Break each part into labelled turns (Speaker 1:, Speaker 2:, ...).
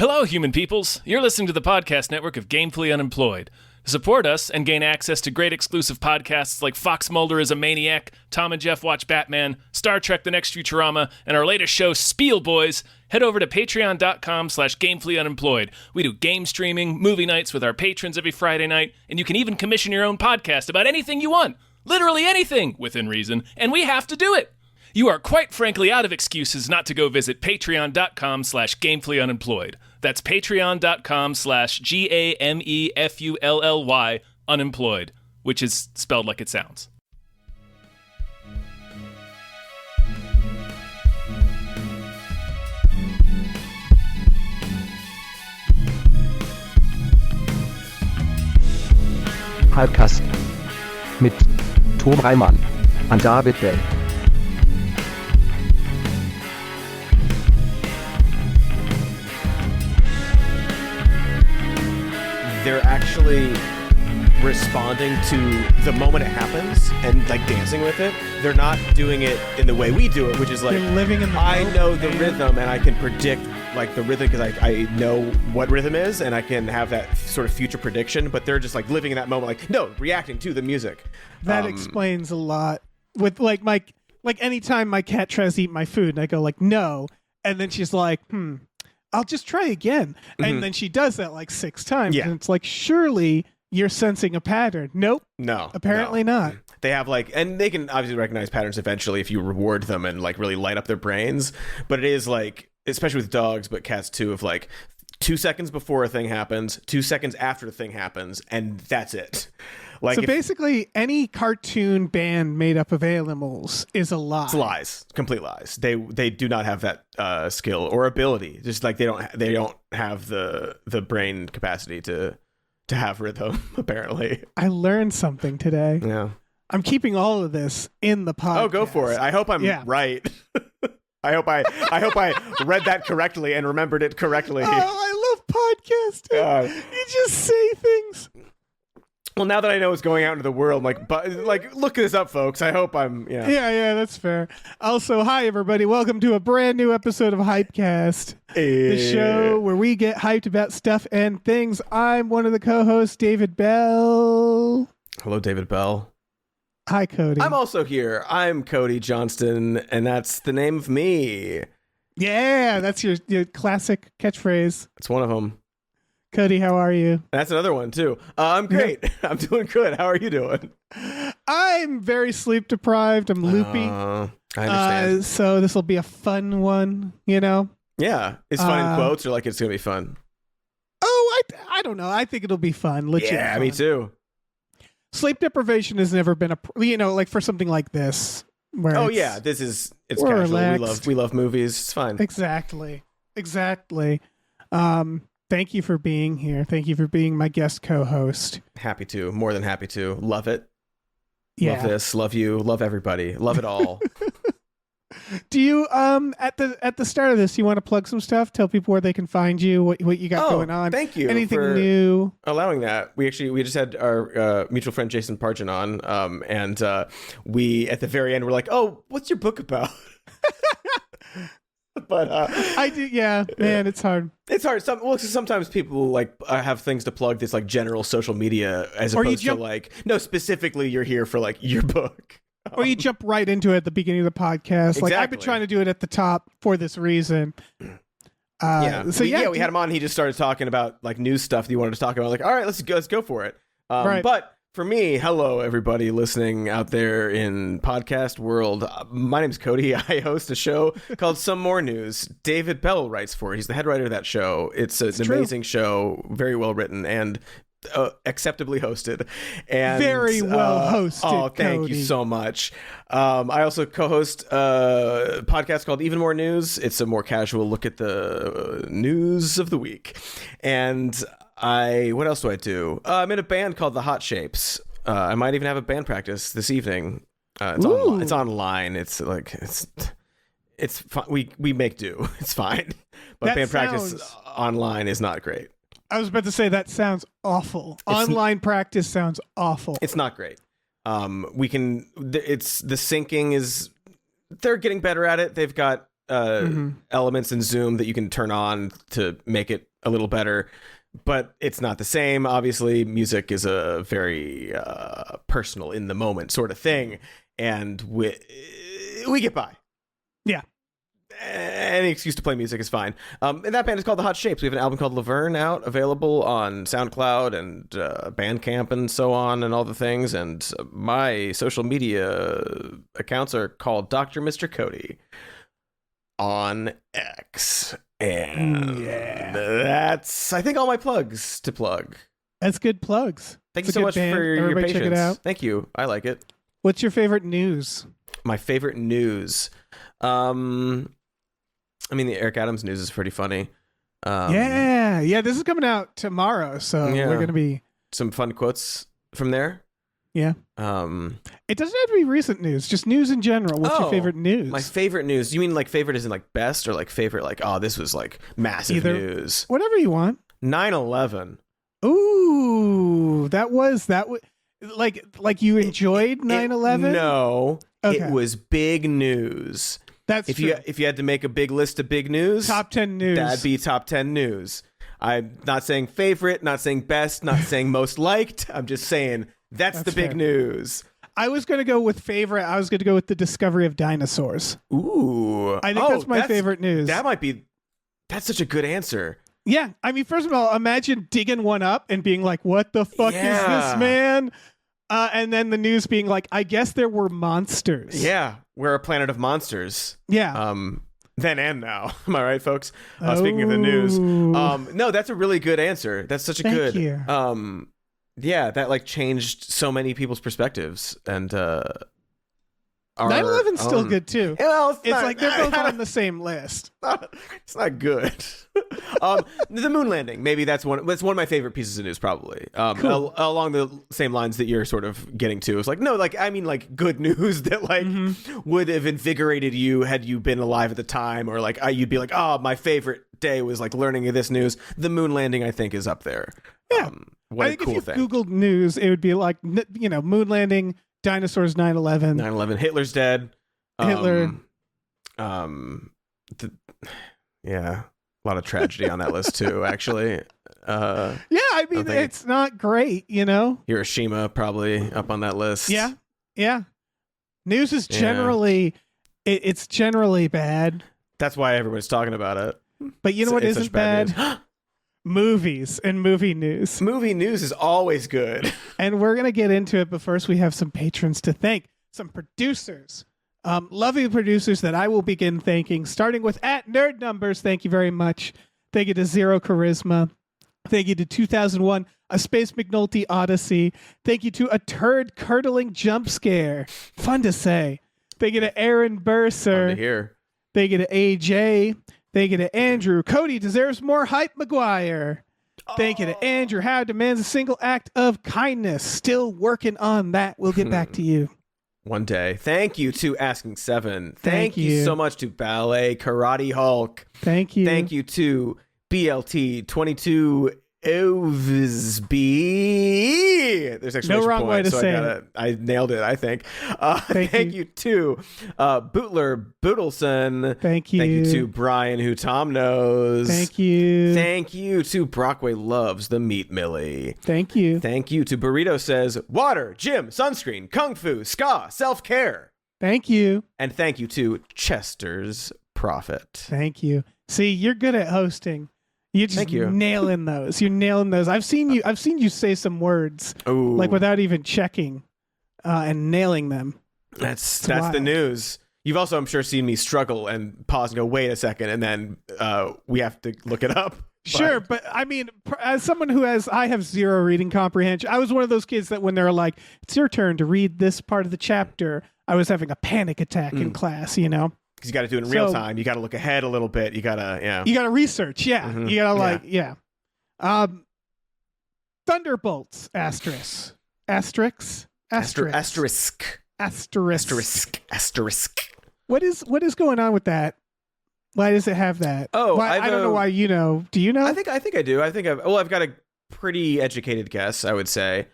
Speaker 1: Hello, human peoples. You're listening to the podcast network of Gamefully Unemployed. To support us and gain access to great exclusive podcasts like Fox Mulder is a Maniac, Tom and Jeff Watch Batman, Star Trek The Next Futurama, and our latest show, Spiel Boys, head over to patreon.com/gamefullyunemployed. We do game streaming, movie nights with our patrons every Friday night, and you can even commission your own podcast about anything you want. Literally anything, within reason, and we have to do it. You are quite frankly out of excuses not to go visit patreon.com/gamefullyunemployed. That's patreon.com/GAMEFULLY unemployed, which is spelled like it sounds.
Speaker 2: Hypecast mit Tom Reimann und David Bell.
Speaker 3: They're actually responding to the moment it happens and like dancing with it. They're not doing it in the way we do it, which is like
Speaker 4: they're living in the
Speaker 3: I know the rhythm and I can predict like the rhythm because I know what rhythm is and I can have that sort of future prediction. But they're just like living in that moment, like no, reacting to the music.
Speaker 4: That explains a lot. With like anytime my cat tries to eat my food and I go like no, and then she's like I'll just try again. And then she does that like 6 times.
Speaker 3: Yeah.
Speaker 4: And it's like, surely you're sensing a pattern. Nope.
Speaker 3: No.
Speaker 4: Apparently not.
Speaker 3: They have like, and they can obviously recognize patterns eventually if you reward them and like really light up their brains. But it is like, especially with dogs, but cats too, of like 2 seconds before a thing happens, 2 seconds after the thing happens, and that's it. Like
Speaker 4: so basically, any cartoon band made up of animals is a lie.
Speaker 3: It's lies, complete lies. They do not have that skill or ability. Just like they don't have the brain capacity to have rhythm. Apparently,
Speaker 4: I learned something today.
Speaker 3: Yeah,
Speaker 4: I'm keeping all of this in the podcast.
Speaker 3: Oh, go for it. I hope I'm right. I hope I read that correctly and remembered it correctly.
Speaker 4: Oh, I love podcasting. You just say things.
Speaker 3: Well, now that I know what's going out into the world, like look this up, folks. I hope I'm,
Speaker 4: Yeah, that's fair. Also, hi, everybody. Welcome to a brand new episode of Hypecast, the show where we get hyped about stuff and things. I'm one of the co-hosts, David Bell.
Speaker 3: Hello, David Bell.
Speaker 4: Hi, Cody.
Speaker 3: I'm also here. I'm Cody Johnston, and that's the name of me.
Speaker 4: Yeah, that's your classic catchphrase.
Speaker 3: It's one of them.
Speaker 4: Cody, how are you?
Speaker 3: That's another one, too. I'm great. I'm doing good. How are you doing?
Speaker 4: I'm very sleep deprived. I'm loopy.
Speaker 3: I understand.
Speaker 4: So this will be a fun one, you know?
Speaker 3: Yeah. It's fun in quotes or like it's going to be fun?
Speaker 4: Oh, I don't know. I think it'll be fun. Legit
Speaker 3: Yeah,
Speaker 4: fun.
Speaker 3: Me too.
Speaker 4: Sleep deprivation has never been like for something like this. Where
Speaker 3: it's casual.
Speaker 4: Relaxed.
Speaker 3: We love movies. It's fine.
Speaker 4: Exactly. Thank you for being here. Thank you for being my guest co-host.
Speaker 3: Happy to. More than happy to. Love it.
Speaker 4: Yeah.
Speaker 3: Love this. Love you. Love everybody. Love it all.
Speaker 4: Do you at the start of this, you want to plug some stuff? Tell people where they can find you, what you got going on.
Speaker 3: Thank you.
Speaker 4: Anything
Speaker 3: for
Speaker 4: new?
Speaker 3: Allowing that. We just had our mutual friend Jason Pargin on, and we at the very end were like, "Oh, what's your book about?" But
Speaker 4: I do, yeah, man, it's hard.
Speaker 3: It's hard. Sometimes people like have things to plug this like general social media as opposed to like specifically you're here for like your book.
Speaker 4: Or you jump right into it at the beginning of the podcast.
Speaker 3: Exactly.
Speaker 4: Like I've been trying to do it at the top for this reason.
Speaker 3: We had him on. He just started talking about like news stuff that you wanted to talk about. Like, all right, let's go for it.
Speaker 4: Right.
Speaker 3: But for me, hello everybody listening out there in podcast world. My name's Cody. I host a show called Some More News. David Bell writes for it. He's the head writer of that show. It's an amazing show, very well written and acceptably hosted, and
Speaker 4: very well hosted.
Speaker 3: Oh, thank you so much. I also co-host a podcast called Even More News. It's a more casual look at the news of the week. And what else do I do? I'm in a band called The Hot Shapes. I might even have a band practice this evening. It's online. It's fine. We make do. It's fine. But band practice online is not great.
Speaker 4: I was about to say that sounds awful. Online practice sounds awful.
Speaker 3: It's not great. The syncing is, they're getting better at it. They've got elements in Zoom that you can turn on to make it a little better, but it's not the same. Obviously, music is a very personal, in the moment sort of thing, and we get by.
Speaker 4: Yeah.
Speaker 3: Any excuse to play music is fine. And that band is called The Hot Shapes. We have an album called Laverne out, available on SoundCloud and Bandcamp and so on and all the things. And my social media accounts are called Dr. Mr. Cody on X. And that's, I think, all my plugs to plug.
Speaker 4: That's good plugs.
Speaker 3: Thank
Speaker 4: It's
Speaker 3: you
Speaker 4: a
Speaker 3: so
Speaker 4: good
Speaker 3: much
Speaker 4: band.
Speaker 3: for your
Speaker 4: Everybody
Speaker 3: patience.
Speaker 4: check it out.
Speaker 3: Thank you. I like it.
Speaker 4: What's your favorite news?
Speaker 3: My favorite news. I mean, the Eric Adams news is pretty funny.
Speaker 4: Yeah. This is coming out tomorrow, so we're gonna be
Speaker 3: some fun quotes from there.
Speaker 4: Yeah. It doesn't have to be recent news, just news in general. What's your favorite news?
Speaker 3: My favorite news. You mean like favorite as in like best, or like favorite like, oh, this was like massive news?
Speaker 4: Whatever you want.
Speaker 3: 9/11.
Speaker 4: Ooh, that was like you enjoyed 9/11?
Speaker 3: No,
Speaker 4: okay.
Speaker 3: It was big news.
Speaker 4: That's true.
Speaker 3: If you had to make a big list of big news,
Speaker 4: top 10 news,
Speaker 3: that'd be top 10 news. I'm not saying favorite, not saying best, not saying most liked. I'm just saying that's the big
Speaker 4: fair.
Speaker 3: news.
Speaker 4: I was going to go with favorite. I was going to go with the discovery of dinosaurs.
Speaker 3: Ooh,
Speaker 4: I think that's my favorite news.
Speaker 3: That's such a good answer.
Speaker 4: Yeah, I mean, first of all, imagine digging one up and being like, "What the fuck is this, man?" And then the news being like, "I guess there were monsters."
Speaker 3: Yeah, we're a planet of monsters.
Speaker 4: Yeah.
Speaker 3: Then and now. Am I right, folks? Speaking of the news, no, that's a really good answer. That's such a
Speaker 4: Thank
Speaker 3: good.
Speaker 4: you.
Speaker 3: Yeah, that like changed so many people's perspectives, and
Speaker 4: 9/11's still good too.
Speaker 3: Well,
Speaker 4: it's like they're both on the same list.
Speaker 3: It's not good. The moon landing, maybe that's one of my favorite pieces of news, probably.
Speaker 4: Cool.
Speaker 3: Along the same lines that you're sort of getting to. It's like, no, like, I mean, like good news that like would have invigorated you had you been alive at the time, or like you'd be like, oh, my favorite day was like learning of this news. The moon landing, I think, is up there.
Speaker 4: Yeah.
Speaker 3: What
Speaker 4: I
Speaker 3: a
Speaker 4: think
Speaker 3: cool
Speaker 4: if you
Speaker 3: thing.
Speaker 4: Googled news, it would be like, moon landing, dinosaurs, 9/11.
Speaker 3: 9/11, Hitler's dead.
Speaker 4: Hitler.
Speaker 3: Yeah, a lot of tragedy on that list too, actually.
Speaker 4: Yeah, I mean, it's not great,
Speaker 3: Hiroshima probably up on that list.
Speaker 4: Yeah. News is generally, it's generally bad.
Speaker 3: That's why everybody's talking about it.
Speaker 4: But you know what isn't bad? Movies and movie news.
Speaker 3: Movie news is always good.
Speaker 4: And we're going to get into it, but first we have some patrons to thank. Some producers. Lovely producers that I will begin thanking, starting with @NerdNumbers. Thank you very much. Thank you to Zero Charisma. Thank you to 2001, A Space McNulty Odyssey. Thank you to A Turd Curdling Jump Scare. Fun to say. Thank you to Aaron Burser.
Speaker 3: Fun to hear.
Speaker 4: Thank you to AJ. Thank you to Andrew. Cody deserves more hype, McGuire. Thank you to Andrew. How demands a single act of kindness. Still working on that. We'll get back to you.
Speaker 3: One day. Thank you to Asking Seven. Thank you so much to Ballet Karate Hulk.
Speaker 4: Thank you.
Speaker 3: Thank you to BLT 22 Ovsby. There's exclamation
Speaker 4: no wrong
Speaker 3: point,
Speaker 4: way to
Speaker 3: so
Speaker 4: say it.
Speaker 3: I nailed it, I think.
Speaker 4: Thank
Speaker 3: you to Bootler Boodleson.
Speaker 4: Thank you.
Speaker 3: Thank you to Brian, who Tom knows.
Speaker 4: Thank you.
Speaker 3: Thank you to Brockway Loves the Meat Millie.
Speaker 4: Thank you.
Speaker 3: Thank you to Burrito Says Water, Gym, Sunscreen, Kung Fu, Ska, Self-Care.
Speaker 4: Thank you.
Speaker 3: And thank you to Chester's Profit.
Speaker 4: Thank you. See, you're good at hosting. You're just
Speaker 3: Thank you.
Speaker 4: nailing those. You're nailing those. I've seen you say some words
Speaker 3: Ooh.
Speaker 4: like without even checking, and nailing them.
Speaker 3: That's
Speaker 4: wild.
Speaker 3: the news. You've also, I'm sure, seen me struggle and pause and go, wait a second, and then we have to look it up.
Speaker 4: Sure, but I mean, as someone I have zero reading comprehension. I was one of those kids that when they're like, it's your turn to read this part of the chapter, I was having a panic attack in class,
Speaker 3: Because you got to do it in real time. You got to look ahead a little bit. You got to,
Speaker 4: You got to research, yeah.
Speaker 3: Mhm.
Speaker 4: You got to Thunderbolts, asterisk. What is going on with that? Why does it have that?
Speaker 3: Oh,
Speaker 4: I don't know why you know. Do you know?
Speaker 3: I think I do. I think I've got a pretty educated guess, I would say.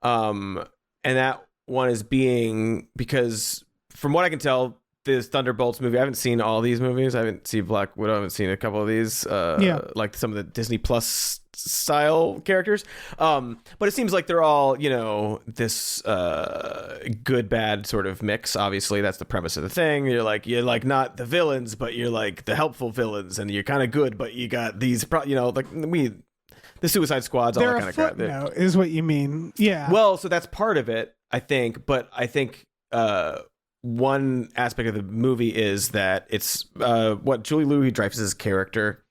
Speaker 3: And that one is because from what I can tell, this Thunderbolts movie. I haven't seen all these movies. I haven't seen Black Widow. I haven't seen a couple of these. Like some of the Disney Plus style characters. But it seems like they're all, this good bad sort of mix. Obviously, that's the premise of the thing. You're like not the villains, but you're like the helpful villains, and you're kind of good, but you got these, the Suicide Squads, all that kind of crap.
Speaker 4: No, is what you mean. Yeah.
Speaker 3: Well, so that's part of it, I think. But I think one aspect of the movie is that it's Julie Louis-Dreyfus's character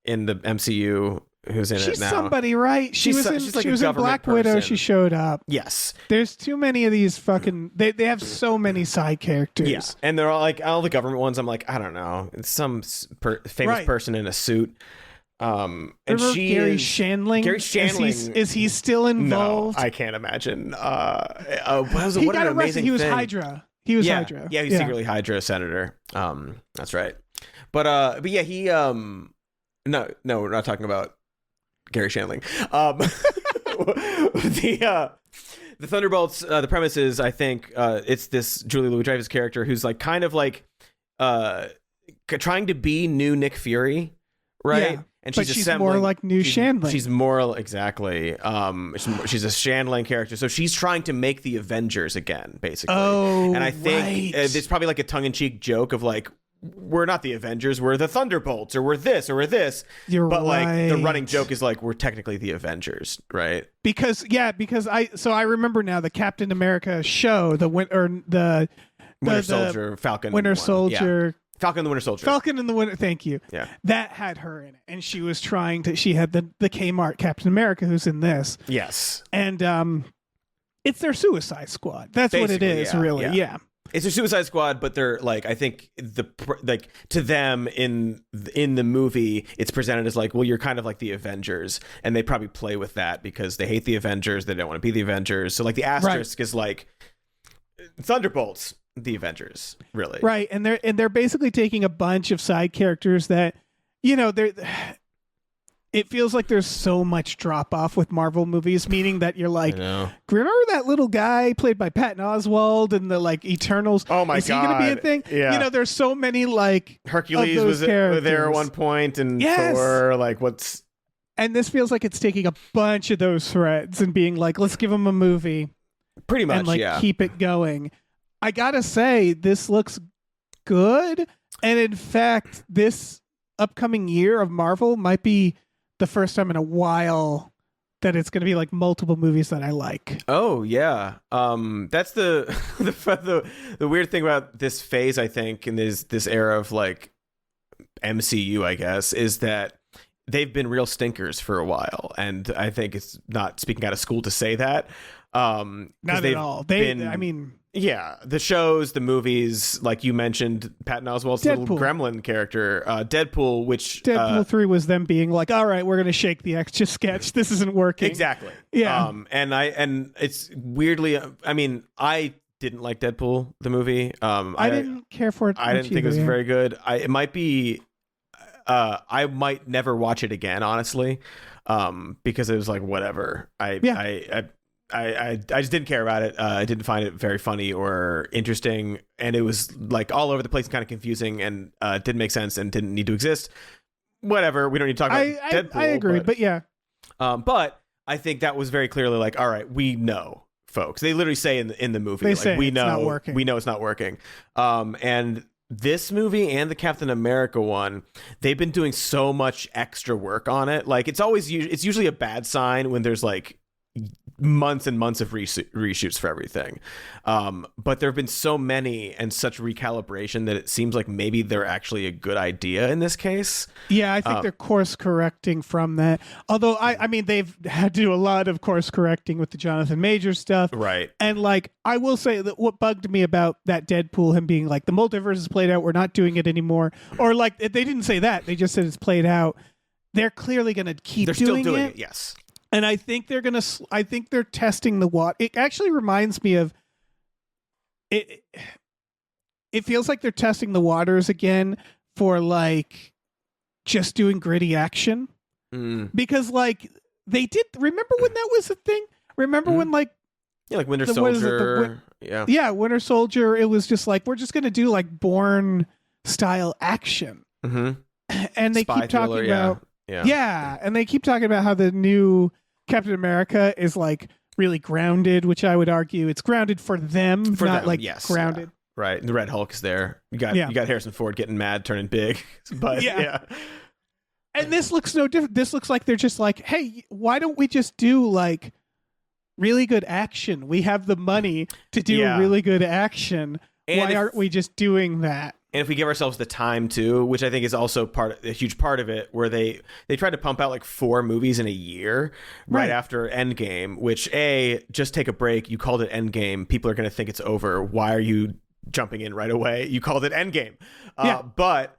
Speaker 3: in the MCU, who's in it now.
Speaker 4: She's somebody, right? She was in Black Widow. She showed up.
Speaker 3: Yes.
Speaker 4: There's too many of these fucking. They have so many side characters.
Speaker 3: Yeah, and they're all like all the government ones. I'm like, I don't know, it's some famous person in a suit. And
Speaker 4: Gary Shandling.
Speaker 3: Gary Shandling
Speaker 4: is he still involved?
Speaker 3: No, I can't imagine. What
Speaker 4: he got arrested. He was Hydra. He was Hydra.
Speaker 3: Yeah, he's secretly Hydra senator. That's right. But yeah, he no, we're not talking about Gary Shandling. The Thunderbolts. The premise is, I think, it's this Julie Louis-Dreyfus character who's like kind of like trying to be new Nick Fury, right? Yeah. And
Speaker 4: she's more like new Shandling.
Speaker 3: She's more exactly. She's a Shandling character, so she's trying to make the Avengers again, basically.
Speaker 4: Oh,
Speaker 3: and I think it's probably like a tongue-in-cheek joke of like, we're not the Avengers, we're the Thunderbolts, or we're this, or we're this.
Speaker 4: But
Speaker 3: like the running joke is like, we're technically the Avengers, right?
Speaker 4: Because I remember now the Captain America show, the Winter Soldier,
Speaker 3: Falcon,
Speaker 4: Winter Soldier.
Speaker 3: Yeah. Falcon and the Winter Soldier.
Speaker 4: Falcon and the Winter. Thank you.
Speaker 3: Yeah.
Speaker 4: That had her in it, and she was trying to. She had the Kmart Captain America, who's in this.
Speaker 3: Yes.
Speaker 4: And it's their Suicide Squad. That's basically what it is, really. Yeah.
Speaker 3: It's a Suicide Squad, but they're like, I think to them in the movie, it's presented as like, well, you're kind of like the Avengers, and they probably play with that because they hate the Avengers, they don't want to be the Avengers. So like the asterisk is like Thunderbolts. The Avengers, really,
Speaker 4: right? And they're basically taking a bunch of side characters that, it feels like there's so much drop off with Marvel movies, meaning that you're like, remember that little guy played by Patton Oswalt in the like Eternals?
Speaker 3: Oh my god,
Speaker 4: is he going to be a thing?
Speaker 3: Yeah,
Speaker 4: there's so many like
Speaker 3: Hercules was there at one point, and Thor, like what's.
Speaker 4: And this feels like it's taking a bunch of those threads and being like, let's give them a movie,
Speaker 3: pretty much,
Speaker 4: and keep it going. I gotta say, this looks good. And in fact, this upcoming year of Marvel might be the first time in a while that it's going to be like multiple movies that I like.
Speaker 3: Oh, yeah. That's the weird thing about this phase, I think, in this era of like MCU, I guess, is that they've been real stinkers for a while. And I think it's not speaking out of school to say that.
Speaker 4: Not at all. Yeah,
Speaker 3: the shows, the movies, like you mentioned, Patton Oswalt's little gremlin character, Deadpool, which...
Speaker 4: Deadpool 3 was them being like, all right, we're going to shake the extra sketch. This isn't working.
Speaker 3: Exactly.
Speaker 4: Yeah.
Speaker 3: And it's weirdly... I didn't like Deadpool, the movie.
Speaker 4: I didn't care for it.
Speaker 3: I didn't think it was very good. It might be... I might never watch it again, honestly, because it was like, whatever. I just didn't care about it. I didn't find it very funny or interesting, and it was like all over the place, kind of confusing, and didn't make sense and didn't need to exist. Whatever. We don't need to talk about Deadpool.
Speaker 4: I agree, but yeah.
Speaker 3: But I think that was very clearly like, all right, we know, folks. They literally say in the movie,
Speaker 4: they say we know it's not working.
Speaker 3: We know it's not working. And this movie and the Captain America one, they've been doing so much extra work on it. Like it's usually a bad sign when there's like months and months of reshoots for everything, but there have been so many and such recalibration that it seems like maybe they're actually a good idea in this case.
Speaker 4: Yeah, I think they're course correcting from that, although I mean they've had to do a lot of course correcting with the Jonathan Majors stuff,
Speaker 3: right?
Speaker 4: And like I will say that what bugged me about that Deadpool, him being like the multiverse is played out, we're not doing it anymore, or like they didn't say that, they just said it's played out. They're clearly going to keep
Speaker 3: still doing it. Yes.
Speaker 4: And I think I think they're testing the water. It actually reminds me of it. It feels like they're testing the waters again for like just doing gritty action, because like they did. Remember when that was a thing? Remember when like
Speaker 3: Yeah, like Winter
Speaker 4: what is it,
Speaker 3: Soldier. Yeah.
Speaker 4: Yeah, Winter Soldier. It was just like, we're just gonna do like Bourne style action, and they
Speaker 3: Spy
Speaker 4: keep
Speaker 3: thriller,
Speaker 4: talking about and they keep talking about how the new Captain America is like really grounded, which I would argue it's grounded for them, not like grounded.
Speaker 3: Yeah. Right. And the Red Hulk is there. You got Harrison Ford getting mad, turning big. But yeah.
Speaker 4: And this looks no different. This looks like they're just like, hey, why don't we just do like really good action? We have the money to do really good action. And why aren't we just doing that?
Speaker 3: And if we give ourselves the time to, which I think is also a huge part of it, where they tried to pump out like 4 movies in a year right after Endgame, which just take a break. You called it Endgame. People are going to think it's over. Why are you jumping in right away? You called it Endgame. But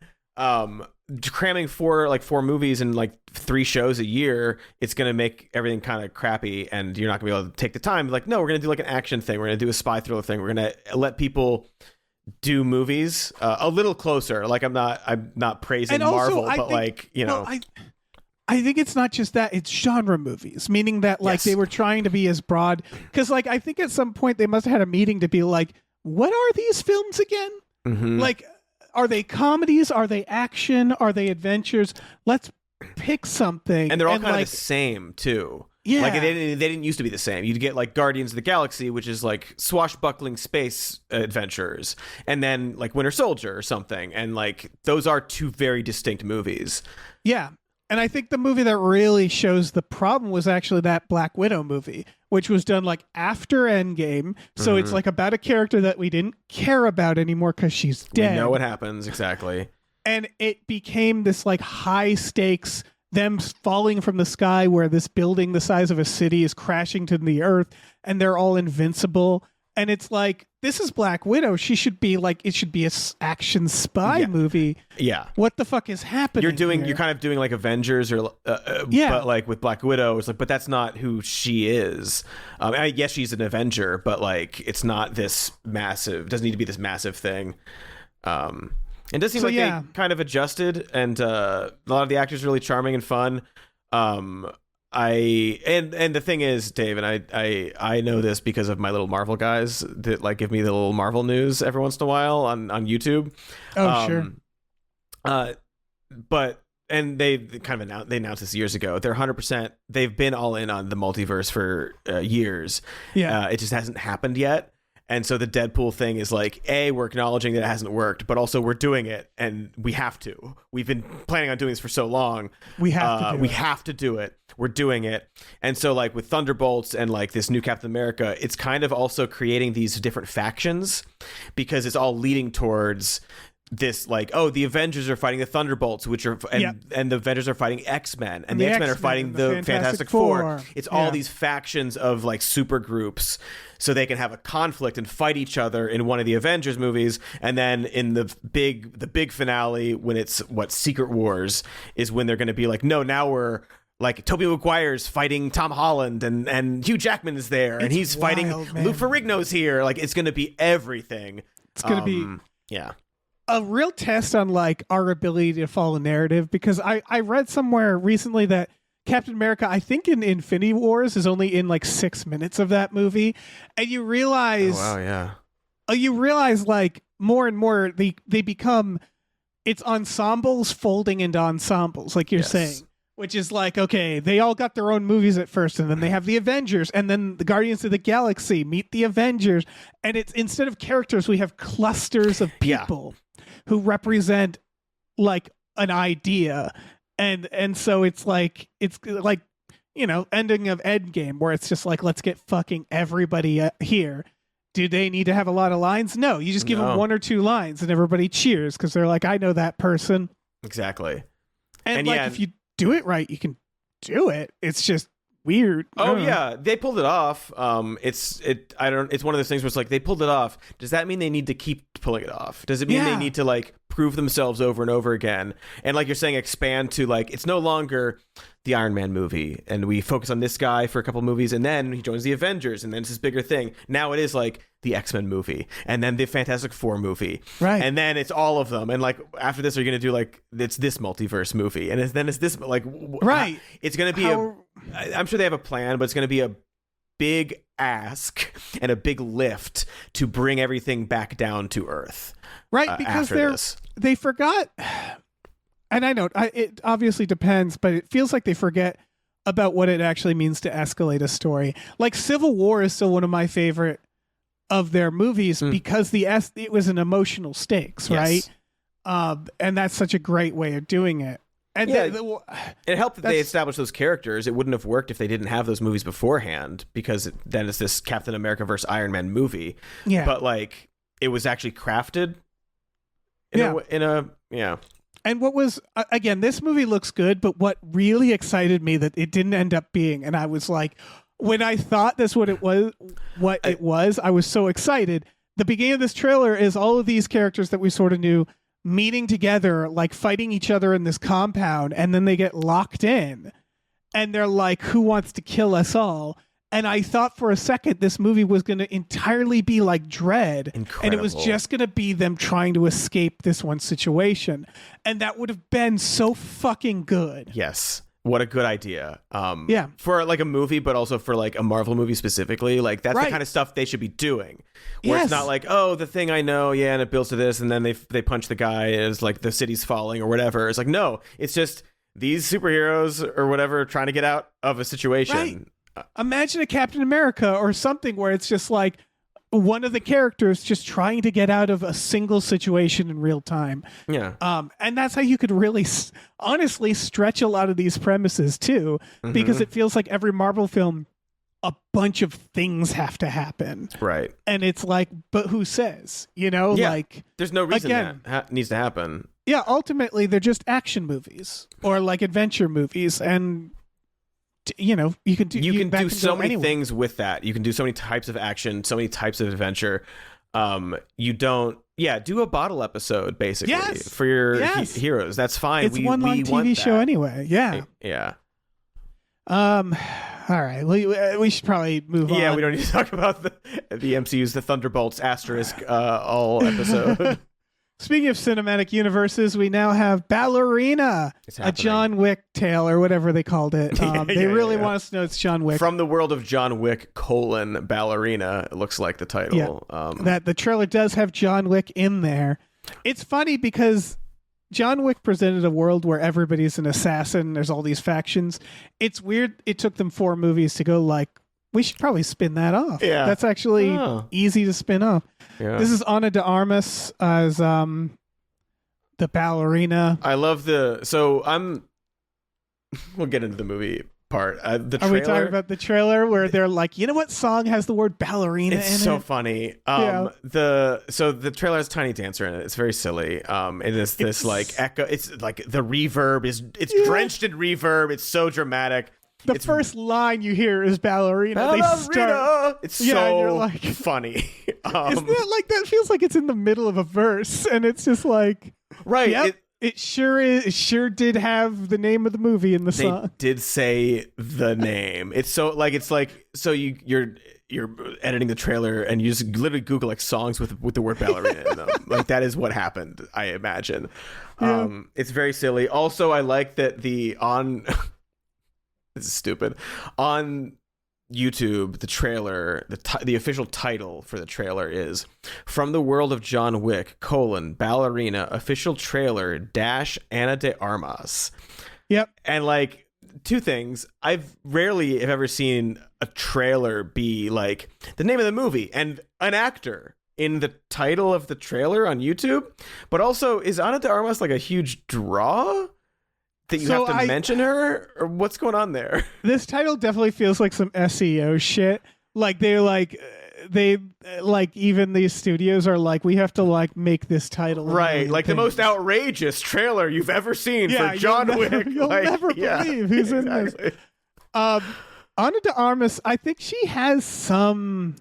Speaker 3: cramming 4 movies and like 3 shows a year, it's going to make everything kind of crappy, and you're not going to be able to take the time. Like, no, we're going to do like an action thing. We're going to do a spy thriller thing. We're going to let people do movies a little closer. Like, I'm not praising Marvel, but like, you know,
Speaker 4: I think it's not just that, it's genre movies, meaning that like they were trying to be as broad, because like I think at some point they must have had a meeting to be like, what are these films again? Like, are they comedies? Are they action? Are they adventures? Let's pick something.
Speaker 3: And they're all kind of the same too.
Speaker 4: Yeah.
Speaker 3: Like they didn't used to be the same. You'd get like Guardians of the Galaxy, which is like swashbuckling space adventures, and then like Winter Soldier or something. And like those are 2 very distinct movies.
Speaker 4: Yeah. And I think the movie that really shows the problem was actually that Black Widow movie, which was done like after Endgame. So it's like about a character that we didn't care about anymore because she's dead.
Speaker 3: We know what happens, exactly.
Speaker 4: And it became this like high stakes, them falling from the sky where this building the size of a city is crashing to the earth, and they're all invincible. And it's like, this is Black Widow. She should be like, it should be a action spy movie.
Speaker 3: Yeah.
Speaker 4: What the fuck is happening?
Speaker 3: You're kind of doing like Avengers or but like with Black Widow, it's like, but that's not who she is. Yes, she's an Avenger, but like, it's not this massive, doesn't need to be this massive thing. It does seem like they kind of adjusted, and a lot of the actors are really charming and fun. And the thing is, Dave, and I know this because of my little Marvel guys that like give me the little Marvel news every once in a while on YouTube.
Speaker 4: Oh, sure.
Speaker 3: But they kind of announced this years ago. They're 100%. They've been all in on the multiverse for years. Yeah, it just hasn't happened yet. And so the Deadpool thing is like, we're acknowledging that it hasn't worked, but also we're doing it, and we have to. We've been planning on doing this for so long. We have to do it. We're doing it. And so like with Thunderbolts and like this new Captain America, it's kind of also creating these different factions, because it's all leading towards this like, the Avengers are fighting the Thunderbolts, which are and the Avengers are fighting X-Men, and the X-Men are fighting the Fantastic Four. It's all these factions of like super groups, so they can have a conflict and fight each other in one of the Avengers movies, and then in the big finale, when it's Secret Wars, is when they're going to be like, no, now we're like Tobey Maguire's fighting Tom Holland, and Hugh Jackman is there, and he's fighting Lou Ferrigno's here. Like, it's going to be everything.
Speaker 4: It's going to be a real test on like our ability to follow narrative, because I read somewhere recently that Captain America, I think in Infinity Wars, is only in like 6 minutes of that movie, and you realize, you realize like more and more they become, it's ensembles folding into ensembles, like you're saying, which is like, okay, they all got their own movies at first, and then they have the Avengers, and then the Guardians of the Galaxy meet the Avengers, and it's, instead of characters, we have clusters of people who represent like an idea. And so it's like, you know, ending of Endgame, where it's just like, let's get fucking everybody here. Do they need to have a lot of lines? No, you just give them 1 or 2 lines and everybody cheers because they're like, I know that person.
Speaker 3: Exactly.
Speaker 4: And like, if you do it right, you can do it. It's just weird.
Speaker 3: They pulled it off. It's one of those things where it's like, they pulled it off. Does that mean they need to keep pulling it off? Does it mean they need to like prove themselves over and over again? And like you're saying, expand to like, it's no longer the Iron Man movie and we focus on this guy for a couple movies, and then he joins the Avengers, and then it's this bigger thing. Now it is like the X-Men movie, and then the Fantastic Four movie, right? And then it's all of them, and like after this, are you gonna do like, it's this multiverse movie, and then it's this, like, right? It's gonna be I'm sure they have a plan, but it's gonna be a big ask and a big lift to bring everything back down to earth.
Speaker 4: Right, because
Speaker 3: after
Speaker 4: they forgot, and I know it obviously depends, but it feels like they forget about what it actually means to escalate a story. Like Civil War is still one of my favorite of their movies because it was an emotional stakes,
Speaker 3: Yes.
Speaker 4: right? And that's such a great way of doing it. And
Speaker 3: it helped that they established those characters. It wouldn't have worked if they didn't have those movies beforehand, because then it's this Captain America versus Iron Man movie.
Speaker 4: Yeah.
Speaker 3: But like it was actually crafted in a.
Speaker 4: And what was, again, this movie looks good, but what really excited me that it didn't end up being, and I was like, when I thought that's what it was, I was so excited. The beginning of this trailer is all of these characters that we sort of knew meeting together, like fighting each other in this compound, and then they get locked in, and they're like, who wants to kill us all? And I thought for a second this movie was going to entirely be like Dread.
Speaker 3: Incredible.
Speaker 4: And it was just going to be them trying to escape this one situation. And that would have been so fucking good.
Speaker 3: Yes. What a good idea.
Speaker 4: Yeah.
Speaker 3: For like a movie, but also for like a Marvel movie specifically. Like that's the kind of stuff they should be doing. Where it's not like, oh, the thing I know, yeah, and it builds to this, and then they punch the guy as like the city's falling or whatever. It's like, no, it's just these superheroes or whatever trying to get out of a situation.
Speaker 4: Right. Imagine a Captain America or something where it's just like one of the characters just trying to get out of a single situation in real time.
Speaker 3: Yeah.
Speaker 4: And that's how you could really honestly stretch a lot of these premises too, because it feels like every Marvel film, a bunch of things have to happen.
Speaker 3: Right.
Speaker 4: And it's like, but who says, like
Speaker 3: there's no reason
Speaker 4: again,
Speaker 3: that needs to happen.
Speaker 4: Yeah. Ultimately they're just action movies or like adventure movies. And you can do
Speaker 3: so many
Speaker 4: anywhere.
Speaker 3: things with that. You can do so many types of action, so many types of adventure. Do a bottle episode basically for your heroes. That's fine.
Speaker 4: It's one long TV show anyway. Yeah.
Speaker 3: Yeah.
Speaker 4: All right. We should probably move on.
Speaker 3: Yeah, we don't need to talk about the MCU's The Thunderbolts asterisk all episode.
Speaker 4: Speaking of cinematic universes, we now have Ballerina, a John Wick tale or whatever they called it. They really want us to know it's John Wick.
Speaker 3: From the world of John Wick, Ballerina, it looks like the title.
Speaker 4: Yeah. That the trailer does have John Wick in there. It's funny because John Wick presented a world where everybody's an assassin. There's all these factions. It's weird. It took them 4 movies to go like, we should probably spin that off.
Speaker 3: Yeah.
Speaker 4: That's actually easy to spin off. Yeah. This is Ana de Armas as the ballerina.
Speaker 3: I love we'll get into the movie part. The trailer,
Speaker 4: are we talking about the trailer where they're like, you know what song has the word ballerina in it?
Speaker 3: It's so funny. The trailer has Tiny Dancer in it. It's very silly. It is this like echo. It's like the reverb it's drenched in reverb. It's so dramatic.
Speaker 4: The first line you hear is ballerina.
Speaker 3: Ballerina. It's so
Speaker 4: like,
Speaker 3: funny.
Speaker 4: Isn't it like that? Feels like it's in the middle of a verse, and it's just like,
Speaker 3: right.
Speaker 4: Yep, it sure is. It sure did have the name of the movie in the song.
Speaker 3: They did say the name. It's so like you're editing the trailer and you just literally Google like songs with the word ballerina in them. Like that is what happened, I imagine.
Speaker 4: Yeah.
Speaker 3: It's very silly. Also, I like that this is stupid. On YouTube, the trailer, the official title for the trailer is From the World of John Wick, Ballerina, official trailer, Ana de Armas.
Speaker 4: Yep.
Speaker 3: And like 2 things. I've rarely have ever seen a trailer be like the name of the movie and an actor in the title of the trailer on YouTube. But also, is Ana de Armas like a huge draw? That you have to mention her, or what's going on there?
Speaker 4: This title definitely feels like some SEO shit. Like even these studios are like, we have to like make this title
Speaker 3: right, like the most outrageous trailer you've ever seen for John Wick.
Speaker 4: You'll never believe who's in this. Ana de Armas, I think she has some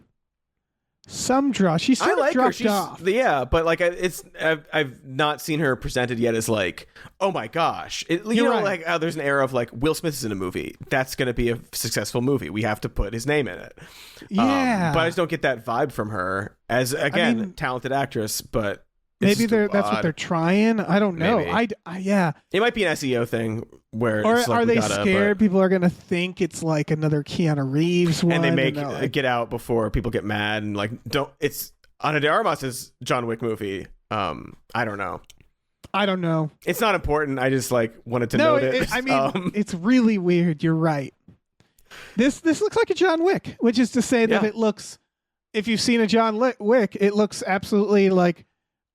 Speaker 4: draw. She's sort of dropped off.
Speaker 3: Yeah, but like I've not seen her presented yet as like, oh my gosh. Like there's an era of like Will Smith is in a movie. That's going to be a successful movie. We have to put his name in it.
Speaker 4: Yeah.
Speaker 3: But I just don't get that vibe from her as, again, talented actress, but
Speaker 4: Maybe that's what they're trying. I don't know.
Speaker 3: Maybe.
Speaker 4: Yeah.
Speaker 3: It might be an SEO thing where
Speaker 4: Or
Speaker 3: it's like,
Speaker 4: are they scared people are going to think it's like another Keanu Reeves one?
Speaker 3: And they make Get Out before people get mad and like it's Ana de Armas's John Wick movie. I don't know. It's not important. I just like wanted to note it.
Speaker 4: I mean, it's really weird. You're right. This looks like a John Wick, which is to say that it looks. If you've seen a John Wick, it looks absolutely like.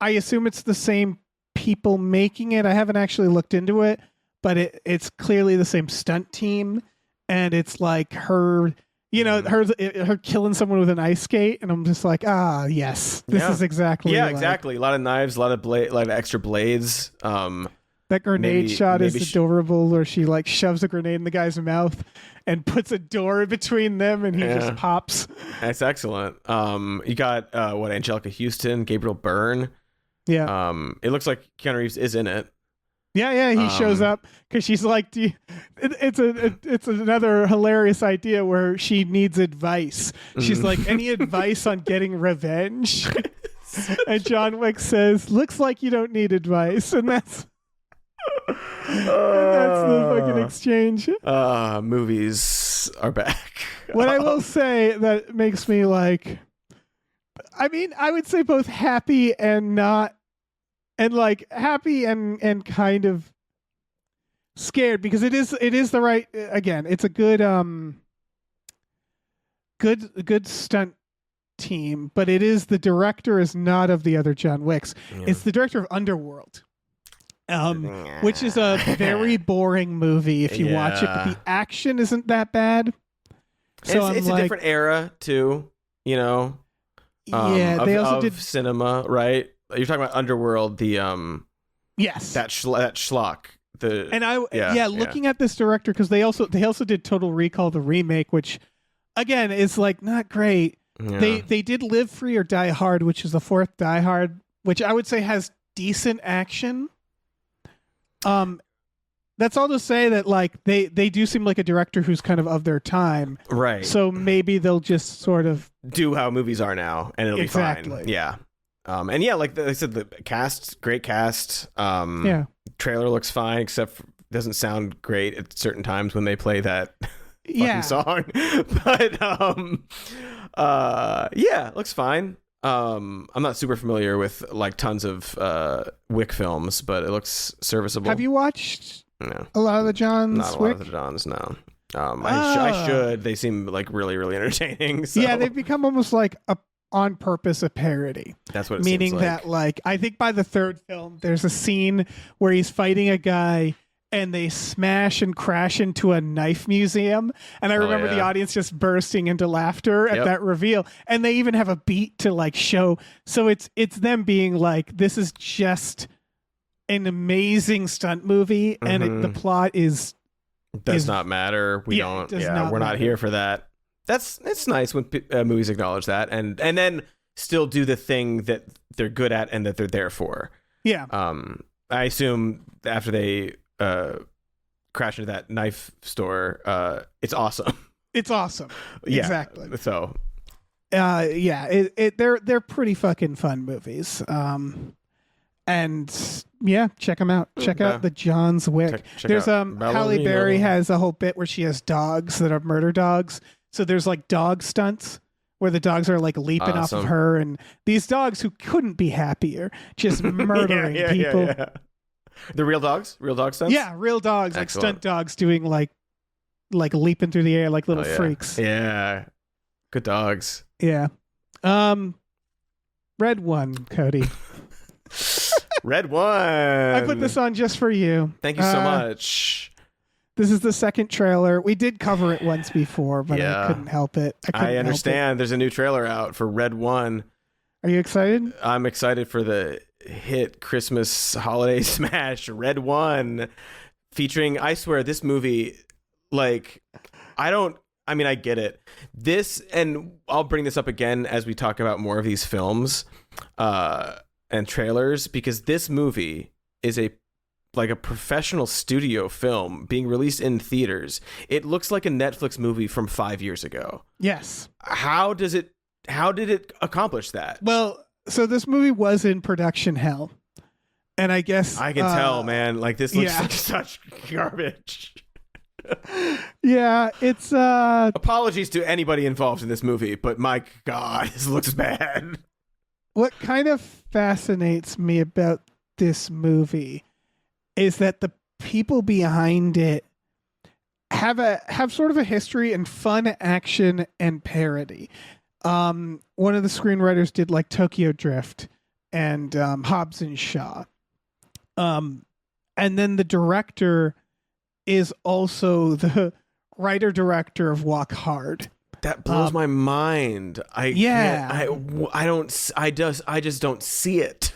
Speaker 4: I assume it's the same people making it. I haven't actually looked into it, but it's clearly the same stunt team, and it's like her. Her killing someone with an ice skate, and I'm just like, yes, this is exactly.
Speaker 3: Yeah, exactly. A lot of knives, a lot of extra blades.
Speaker 4: That grenade shot is adorable, where she like shoves a grenade in the guy's mouth and puts a door between them, and he just pops.
Speaker 3: That's excellent. You got Angelica Houston, Gabriel Byrne.
Speaker 4: Yeah.
Speaker 3: It looks like Keanu Reeves is in it.
Speaker 4: Yeah, he shows up because she's like, it's another hilarious idea where she needs advice. She's like, any advice on getting revenge? And John Wick says, looks like you don't need advice. And that's the fucking exchange.
Speaker 3: Movies are back.
Speaker 4: What I will say that makes me like, I mean, I would say both happy and not. And like happy and kind of scared because it is the right, again, it's a good good stunt team, but the director is not of the other John Wicks. Yeah. It's the director of Underworld, which is a very boring movie if you watch it, but the action isn't that bad. So
Speaker 3: it's a different era too, they
Speaker 4: also did
Speaker 3: cinema, right? You're talking about Underworld, the
Speaker 4: yes,
Speaker 3: that schlock.
Speaker 4: Looking at this director because they also did Total Recall the remake, which again is like not great. Yeah. They did Live Free or Die Hard, which is the fourth Die Hard, which I would say has decent action. That's all to say that like they do seem like a director who's kind of their time,
Speaker 3: right?
Speaker 4: So maybe they'll just sort of
Speaker 3: do how movies are now, and it'll be fine. Yeah. Like I said, the cast, great cast. Trailer looks fine, except doesn't sound great at certain times when they play that fucking song. But looks fine. I'm not super familiar with like tons of Wick films, but it looks serviceable.
Speaker 4: Have you watched a lot of the Johns?
Speaker 3: Not a lot of the Johns, no. I should. They seem like really, really entertaining. So.
Speaker 4: Yeah, they've become almost like on purpose a parody.
Speaker 3: That's what it
Speaker 4: meaning
Speaker 3: seems like.
Speaker 4: That like I think by the third film there's a scene where he's fighting a guy and they smash and crash into a knife museum, and I remember the audience just bursting into laughter at that reveal, and they even have a beat to like show, so it's them being like, this is just an amazing stunt movie, and the plot does
Speaker 3: not matter. We're not here for that. It's nice when movies acknowledge that and then still do the thing that they're good at and that they're there for.
Speaker 4: Yeah.
Speaker 3: I assume after they crash into that knife store, it's awesome.
Speaker 4: It's awesome.
Speaker 3: Yeah,
Speaker 4: exactly.
Speaker 3: So,
Speaker 4: they're pretty fucking fun movies. And check them out. Check out the Johns Wick. There's Halle Berry has a whole bit where she has dogs that are murder dogs. So there's like dog stunts where the dogs are like leaping off of her, and these dogs who couldn't be happier, just murdering people.
Speaker 3: Yeah. The real dogs? Real dog stunts?
Speaker 4: Yeah, real dogs. Excellent. Like stunt dogs doing like leaping through the air like little freaks.
Speaker 3: Yeah. Good dogs.
Speaker 4: Yeah. Red One, Cody.
Speaker 3: Red One.
Speaker 4: I put this on just for you.
Speaker 3: Thank you so much.
Speaker 4: This is the second trailer. We did cover it once before, but I couldn't help it.
Speaker 3: I understand. There's a new trailer out for Red One.
Speaker 4: Are you excited?
Speaker 3: I'm excited for the hit Christmas holiday smash, Red One, featuring, I swear, this movie, like, I get it. This, and I'll bring this up again as we talk about more of these films and trailers, because this movie is a professional studio film being released in theaters. It looks like a Netflix movie from 5 years ago.
Speaker 4: Yes.
Speaker 3: How did it accomplish that?
Speaker 4: Well, So this movie was in production hell. And I guess
Speaker 3: I can tell, man. Like, this looks
Speaker 4: yeah.
Speaker 3: like such garbage.
Speaker 4: Yeah, it's
Speaker 3: Apologies to anybody involved in this movie, but my God, this looks bad.
Speaker 4: what kind of fascinates me about this movie is that the people behind it have sort of a history in fun action and parody. One of the screenwriters did like Tokyo Drift and Hobbs and Shaw. And then the director is also the writer-director of Walk Hard.
Speaker 3: That blows my mind. I just don't see it.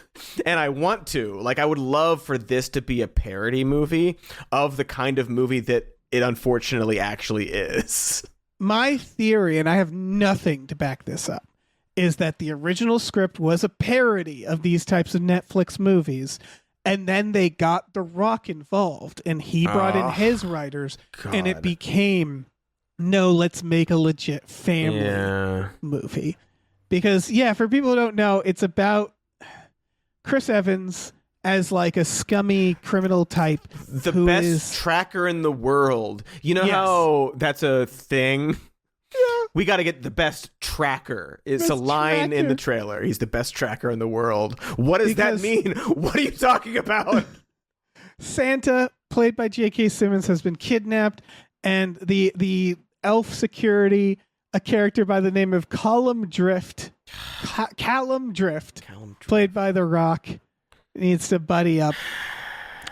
Speaker 3: And I want to. Like, I would love for this to be a parody movie of the kind of movie that it unfortunately actually is.
Speaker 4: My theory, and I have nothing to back this up, is that the original script was a parody of these types of Netflix movies, and then they got The Rock involved, and he brought in his writers, and it became, no, let's make a legit family movie. Because, for people who don't know, it's about Chris Evans as like a scummy criminal type.
Speaker 3: The best tracker in the world. You know how that's a thing? Yeah. We got to get the best tracker. It's a line in the trailer. He's the best tracker in the world. What does that mean? What are you talking about?
Speaker 4: Santa, played by J.K. Simmons, has been kidnapped, and the elf security, a character by the name of Callum Drift, played by The Rock, needs to buddy up,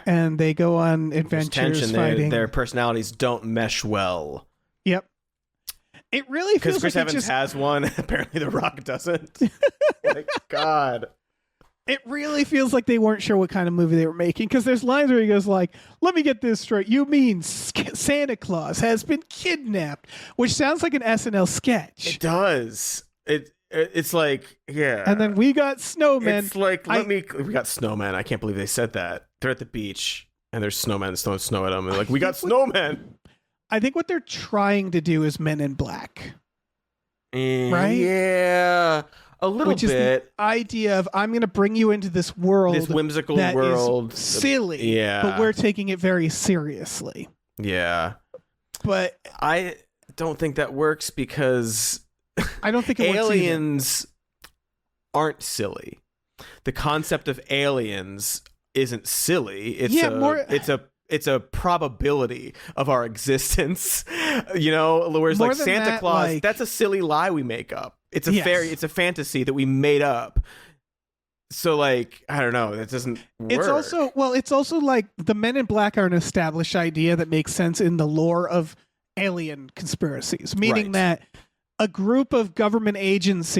Speaker 4: and they go on adventures fighting.
Speaker 3: Their personalities don't mesh well.
Speaker 4: Yep. It really feels
Speaker 3: because Chris
Speaker 4: like
Speaker 3: Evans has one. Apparently, The Rock doesn't. My God.
Speaker 4: It really feels like they weren't sure what kind of movie they were making, because there's lines where he goes like, "Let me get this straight. You mean Santa Claus has been kidnapped?" Which sounds like an SNL sketch.
Speaker 3: It does. It's like, yeah.
Speaker 4: And then we got snowmen.
Speaker 3: It's like, we got snowmen. I can't believe they said that. They're at the beach and there's snowmen throwing snow at them. And like, we got snowmen.
Speaker 4: I think what they're trying to do is Men in Black. Right?
Speaker 3: Yeah. A little
Speaker 4: bit.
Speaker 3: Which is the
Speaker 4: idea of, I'm going to bring you into this world.
Speaker 3: This whimsical
Speaker 4: that
Speaker 3: world.
Speaker 4: Is silly.
Speaker 3: Yeah.
Speaker 4: But we're taking it very seriously.
Speaker 3: Yeah.
Speaker 4: But
Speaker 3: I don't think that works because
Speaker 4: I don't think
Speaker 3: aliens aren't silly. The concept of aliens isn't silly. It's a probability of our existence. You know, whereas like Santa Claus, that's a silly lie we make up. It's a it's a fantasy that we made up. So like, I don't know, that doesn't work.
Speaker 4: It's also like the Men in Black are an established idea that makes sense in the lore of alien conspiracies, meaning that a group of government agents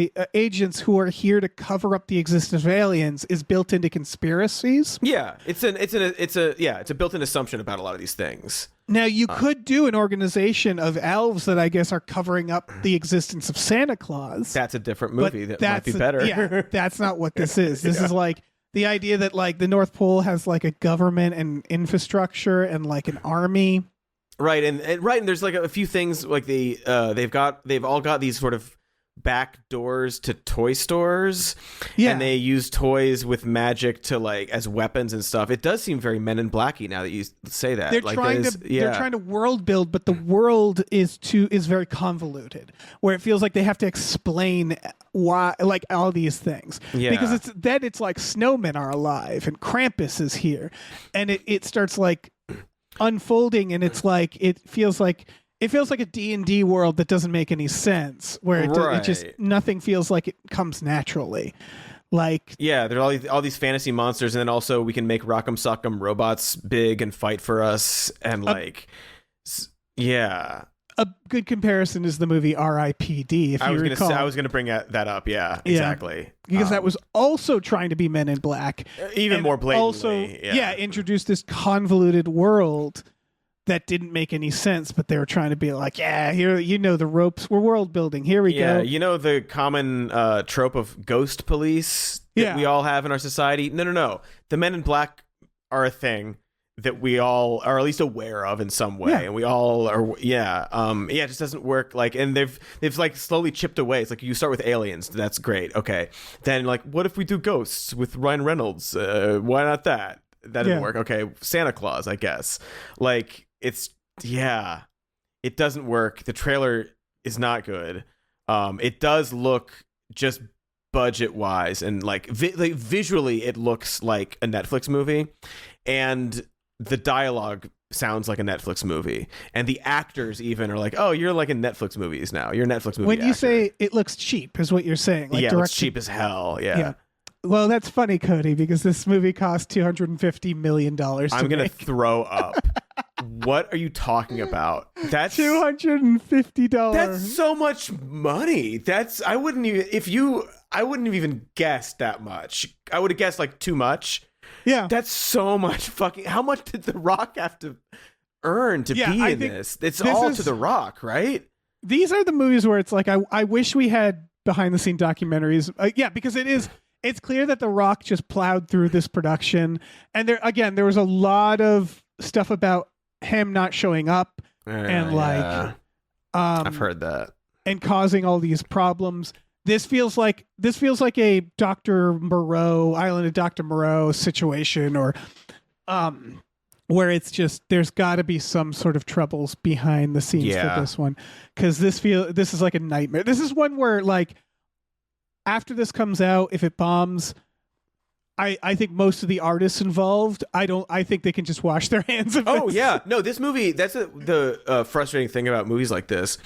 Speaker 4: who are here to cover up the existence of aliens is built into conspiracies.
Speaker 3: Yeah, it's a built-in assumption about a lot of these things.
Speaker 4: Now you could do an organization of elves that I guess are covering up the existence of Santa Claus.
Speaker 3: That's a different movie that might be better.
Speaker 4: Yeah, that's not what this is. This is like the idea that like the North Pole has like a government and infrastructure and like an army.
Speaker 3: Right, and there's like a few things like they've all got these sort of back doors to toy stores, and they use toys with magic to like as weapons and stuff. It does seem very Men in Blacky now that you say that.
Speaker 4: They're trying to world build, but the world is very convoluted, where it feels like they have to explain why, like all these things, because it's like snowmen are alive and Krampus is here, and it starts like unfolding, and it's like it feels like a D&D world that doesn't make any sense, where it just nothing feels like it comes naturally. Like
Speaker 3: there are all these fantasy monsters, and then also we can make Rock'em Sock'em robots big and fight for us, and
Speaker 4: a good comparison is the movie R.I.P.D. If you recall,
Speaker 3: I was going to bring that up. Yeah, exactly.
Speaker 4: Because that was also trying to be Men in Black,
Speaker 3: even more blatantly.
Speaker 4: Also, introduced this convoluted world that didn't make any sense, but they were trying to be like, here, the ropes. We're world building. Here we go.
Speaker 3: You know the common trope of ghost police that we all have in our society? No. The Men in Black are a thing. that we all are at least aware of in some way, and we all are. It just doesn't work. Like, and they've like slowly chipped away. It's like you start with aliens, that's great, okay. Then like, what if we do ghosts with Ryan Reynolds? Why not that? That didn't work. Okay, Santa Claus, I guess. Like, it doesn't work. The trailer is not good. It does look just budget wise and like visually, it looks like a Netflix movie, and the dialogue sounds like a Netflix movie, and the actors even are like, "Oh, you're like in Netflix movies now. You're a Netflix movie."
Speaker 4: When you
Speaker 3: actor.
Speaker 4: say it looks cheap, is what you're saying? Like,
Speaker 3: it looks cheap as hell. Yeah.
Speaker 4: Well, that's funny, Cody, because this movie cost $250 million.
Speaker 3: I'm gonna throw up. What are you talking about? That's
Speaker 4: $250.
Speaker 3: That's so much money. I wouldn't have even guessed that much. I would have guessed like too much.
Speaker 4: Yeah.
Speaker 3: That's so much fucking. How much did The Rock have to earn to be in this? It's all to The Rock, right?
Speaker 4: These are the movies where it's like, I wish we had behind the scene documentaries. Because it's clear that The Rock just plowed through this production. And there was a lot of stuff about him not showing up
Speaker 3: I've heard that,
Speaker 4: and causing all these problems. This feels like a Dr. Moreau, Island of Dr. Moreau situation, or where it's just there's got to be some sort of troubles behind the scenes for this one, because this is like a nightmare. This is one where like after this comes out, if it bombs, I think most of the artists involved, I think they can just wash their hands of it.
Speaker 3: Oh yeah, no, this movie. That's the frustrating thing about movies like this.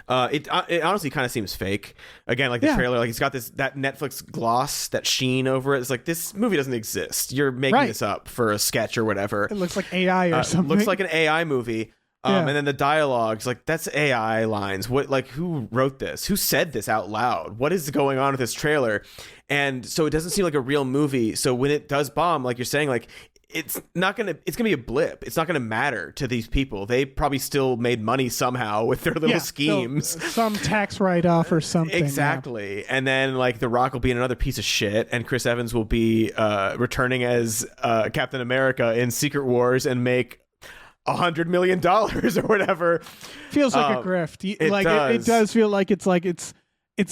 Speaker 3: It honestly kind of seems fake. Again, like the trailer, like it's got that Netflix gloss, that sheen over it. It's like this movie doesn't exist. You're making this up for a sketch or whatever.
Speaker 4: It looks like AI or something.
Speaker 3: Looks like an AI movie. And then the dialogue's like, that's AI lines. What, like, who wrote this? Who said this out loud? What is going on with this trailer? And so it doesn't seem like a real movie. So when it does bomb, like you're saying, like it's gonna be a blip. It's not gonna matter to these people. They probably still made money somehow with their little schemes.
Speaker 4: Some tax write-off or something.
Speaker 3: Exactly. Yeah. And then like The Rock will be in another piece of shit, and Chris Evans will be returning as Captain America in Secret Wars and make $100 million or whatever.
Speaker 4: Feels like a grift. It does feel like it's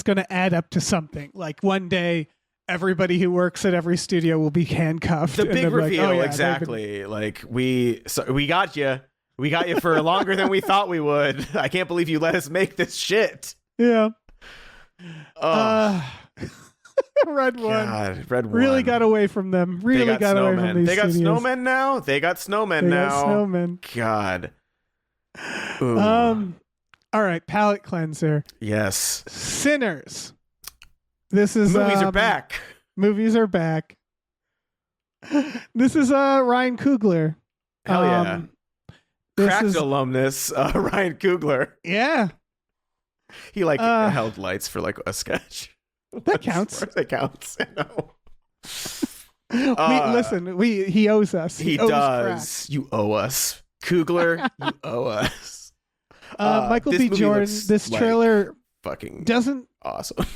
Speaker 4: going to add up to something. Like one day, everybody who works at every studio will be handcuffed.
Speaker 3: The big reveal, exactly. Like we got you. We got you for longer than we thought we would. I can't believe you let us make this shit.
Speaker 4: Yeah. Red One really got away from them. Really got away from these
Speaker 3: They got
Speaker 4: studios.
Speaker 3: snowmen now. They got snowmen. God. Ooh.
Speaker 4: All right, palate cleanser.
Speaker 3: Yes.
Speaker 4: Sinners. This is
Speaker 3: movies are back.
Speaker 4: Movies are back. This is Ryan Coogler.
Speaker 3: Hell yeah. Cracked alumnus Ryan Coogler.
Speaker 4: Yeah.
Speaker 3: He held lights for like a sketch.
Speaker 4: That counts.
Speaker 3: That counts. I know.
Speaker 4: Listen, he owes us.
Speaker 3: He does. Crack. You owe us. Coogler, you owe us.
Speaker 4: Michael B. Jordan, this trailer
Speaker 3: fucking
Speaker 4: doesn't
Speaker 3: awesome.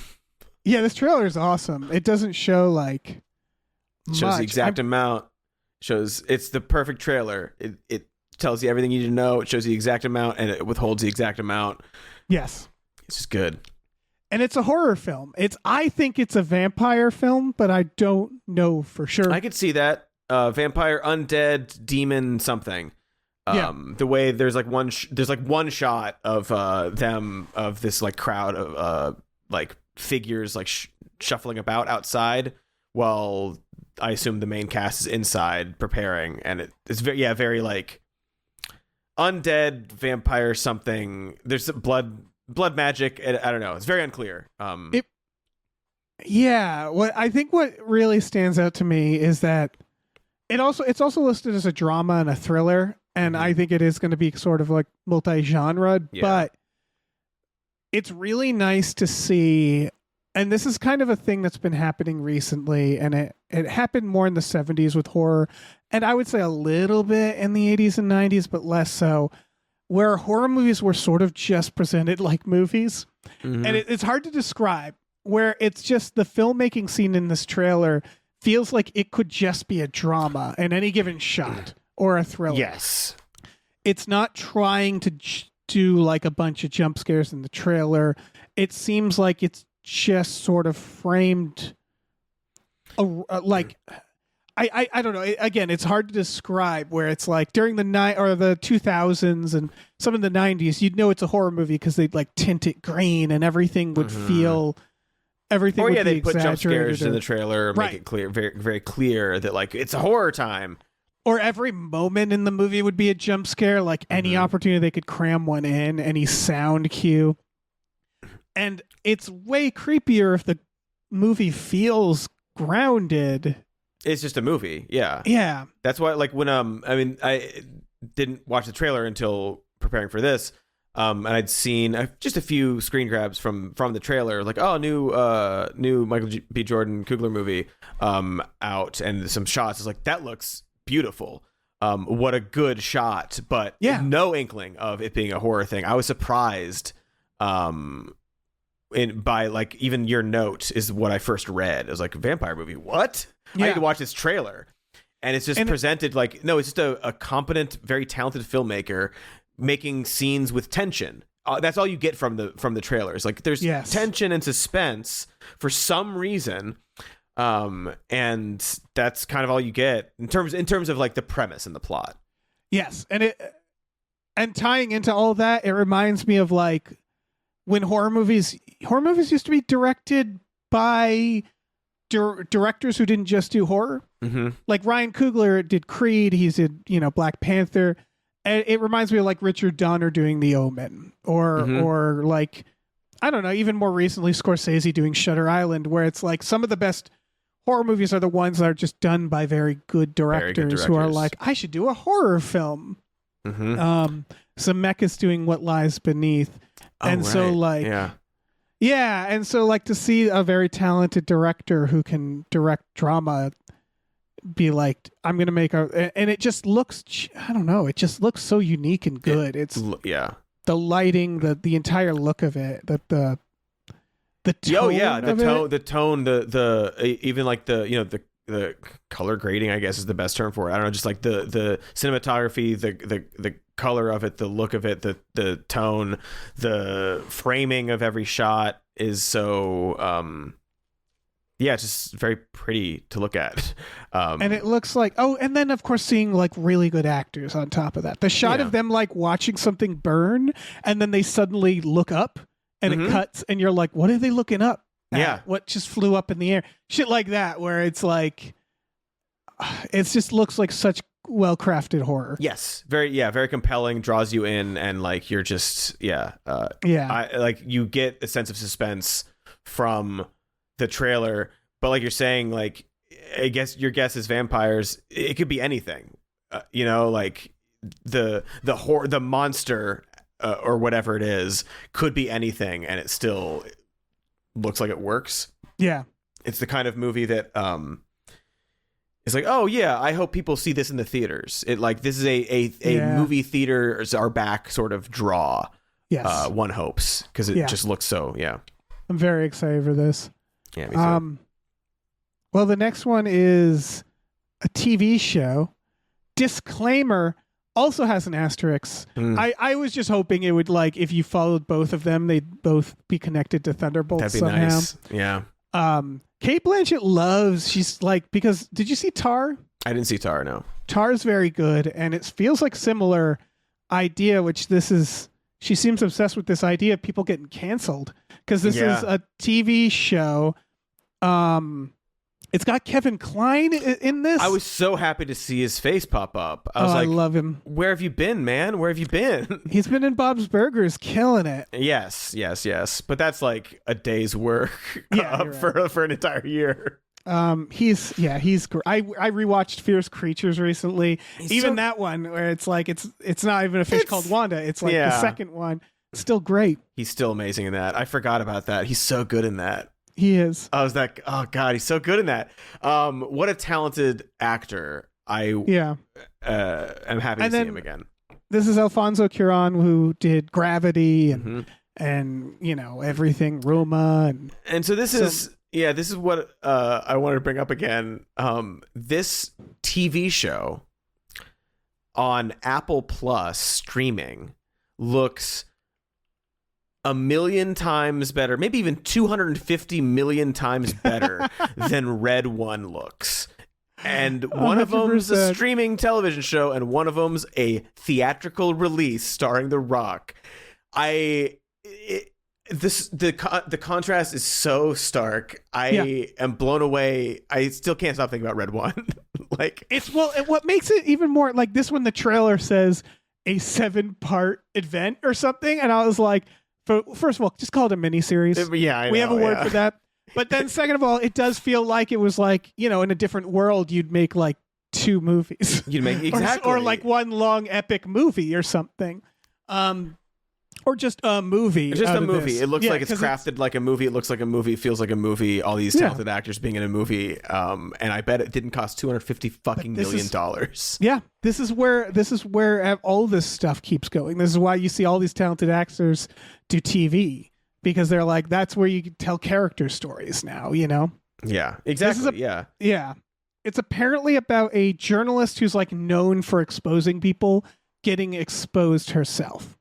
Speaker 4: Yeah, this trailer is awesome. It doesn't show like
Speaker 3: shows much. The exact amount. It's the perfect trailer. It tells you everything you need to know. It shows the exact amount and it withholds the exact amount.
Speaker 4: Yes.
Speaker 3: It's just good.
Speaker 4: And it's a horror film. I think it's a vampire film, but I don't know for sure.
Speaker 3: I could see that. Vampire, undead, demon, something. The way there's like one shot of them, of this like crowd of like figures like shuffling about outside while I assume the main cast is inside preparing, and it's very like undead vampire something. There's blood magic. I don't know. It's very unclear. What really stands out to me is that it's also listed as a drama and a thriller, and I think it is going to be sort of like multi-genre, but it's really nice to see. And this is kind of a thing that's been happening recently, and it happened more in the 70s with horror, and I would say a little bit in the 80s and 90s, but less so, where horror movies were sort of just presented like movies. Mm-hmm. And it's hard to describe, where it's just the filmmaking scene in this trailer feels like it could just be a drama in any given shot.
Speaker 4: or a thriller.
Speaker 3: Yes.
Speaker 4: It's not trying to do like a bunch of jump scares in the trailer. It seems like it's just sort of framed like I don't know. Again, it's hard to describe where it's like during the the 2000s and some of the 90s, you'd know it's a horror movie because they'd like tint it green and everything would feel everything.
Speaker 3: Or
Speaker 4: would
Speaker 3: yeah,
Speaker 4: be
Speaker 3: they put jump scares in the
Speaker 4: exaggerated
Speaker 3: trailer, make it clear, very very clear that like it's a horror time.
Speaker 4: or every moment in the movie would be a jump scare. Like any opportunity they could cram one in, any sound cue, and it's way creepier if the movie feels grounded.
Speaker 3: It's just a movie. Yeah.
Speaker 4: Yeah.
Speaker 3: That's why, like, when I mean, I didn't watch the trailer until preparing for this, and I'd seen just a few screen grabs from the trailer, like, oh, new Michael B. Jordan Coogler movie out, and some shots. It's like, that looks beautiful. What a good shot, but no inkling of it being a horror thing. I was surprised. By like even your note is what I first read. It was like, vampire movie. What? I need to watch this trailer. And it's just presented like, no, it's just a competent, very talented filmmaker making scenes with tension. That's all you get from the trailers. Like there's tension and suspense for some reason. And that's kind of all you get in terms of like the premise and the plot.
Speaker 4: Yes. And tying into all that, it reminds me of like when horror movies used to be directed by directors who didn't just do horror. Like Ryan Coogler did Creed, he did Black Panther, and it reminds me of like Richard Donner doing The Omen, or like I don't know, even more recently Scorsese doing Shutter Island, where it's like some of the best horror movies are the ones that are just done by very good directors who are like, I should do a horror film. Zemeckis doing What Lies Beneath. So like and so like to see a very talented director who can direct drama be like, I'm gonna make and it just looks, I don't know, it just looks so unique and good. It's the lighting, the entire look of it, the tone
Speaker 3: the tone, the even like the color grading, I guess is the best term for it. I don't know, just like the cinematography, the color of it, the look of it, the tone, the framing of every shot is so it's just very pretty to look at.
Speaker 4: And it looks like, and then of course seeing like really good actors on top of that. The shot of them like watching something burn and then they suddenly look up and it cuts and you're like, what are they looking up at? What just flew up in the air? Shit like that, where it's like, it just looks like such well-crafted horror.
Speaker 3: Yes, very compelling, draws you in, and like you're just like you get a sense of suspense from the trailer. But like you're saying, like I guess your guess is vampires. It could be anything, like the horror, the monster or whatever it is could be anything, and it still looks like it works. Yeah, it's the kind of movie that it's like, oh yeah, I hope people see this in the theaters. It like this is a movie theaters are back sort of draw. Yes, one hopes, because it just looks so. Yeah,
Speaker 4: I'm very excited for this.
Speaker 3: Yeah, me too.
Speaker 4: Well, the next one is a TV show. Disclaimer also has an asterisk. I was just hoping it would, like, if you followed both of them, they'd both be connected to Thunderbolts.
Speaker 3: That'd be
Speaker 4: somehow.
Speaker 3: Nice. Yeah.
Speaker 4: Kate Blanchett she's like, because did you see Tar?
Speaker 3: I didn't see Tar, no.
Speaker 4: Tar's very good, and it feels like similar idea, which she seems obsessed with this idea of people getting canceled, because this is a TV show. It's got Kevin Kline in this.
Speaker 3: I was so happy to see his face pop up. I was like,
Speaker 4: I love him.
Speaker 3: Where have you been, man? Where have you been?
Speaker 4: He's been in Bob's Burgers, killing it.
Speaker 3: Yes. But that's like a day's work for an entire year.
Speaker 4: He's great. I rewatched Fierce Creatures recently. That one where it's like it's not even a fish called Wanda. It's like the second one. It's still great.
Speaker 3: He's still amazing in that. I forgot about that. He's so good in that.
Speaker 4: He is.
Speaker 3: Oh God, he's so good in that. What a talented actor. I'm happy to see him again.
Speaker 4: This is Alfonso Cuarón, who did Gravity and everything, Roma,
Speaker 3: and so this is what I wanted to bring up again. This TV show on Apple Plus streaming looks 1,000,000 times better, maybe even 250 million times better than Red One looks. And one 100%. Of them's a streaming television show, and one of them's a theatrical release starring The Rock. The contrast is so stark. I am blown away. I still can't stop thinking about Red One.
Speaker 4: What makes it even more like this when the trailer says a 7-part event or something, and I was like, first of all, just call it a miniseries.
Speaker 3: Yeah, I know,
Speaker 4: we have a word for that. But then second of all, it does feel like it was like, in a different world, you'd make like 2 movies.
Speaker 3: You'd make exactly.
Speaker 4: or like one long epic movie or something. Or just a movie.
Speaker 3: It's just a movie. It looks like it's crafted like a movie. It looks like a movie. It feels like a movie. All these talented actors being in a movie. And I bet it didn't cost $250 million.
Speaker 4: Yeah, this is where all this stuff keeps going. This is why you see all these talented actors do TV, because they're like, that's where you can tell character stories now.
Speaker 3: Yeah, exactly.
Speaker 4: Yeah. It's apparently about a journalist who's like known for exposing people getting exposed herself.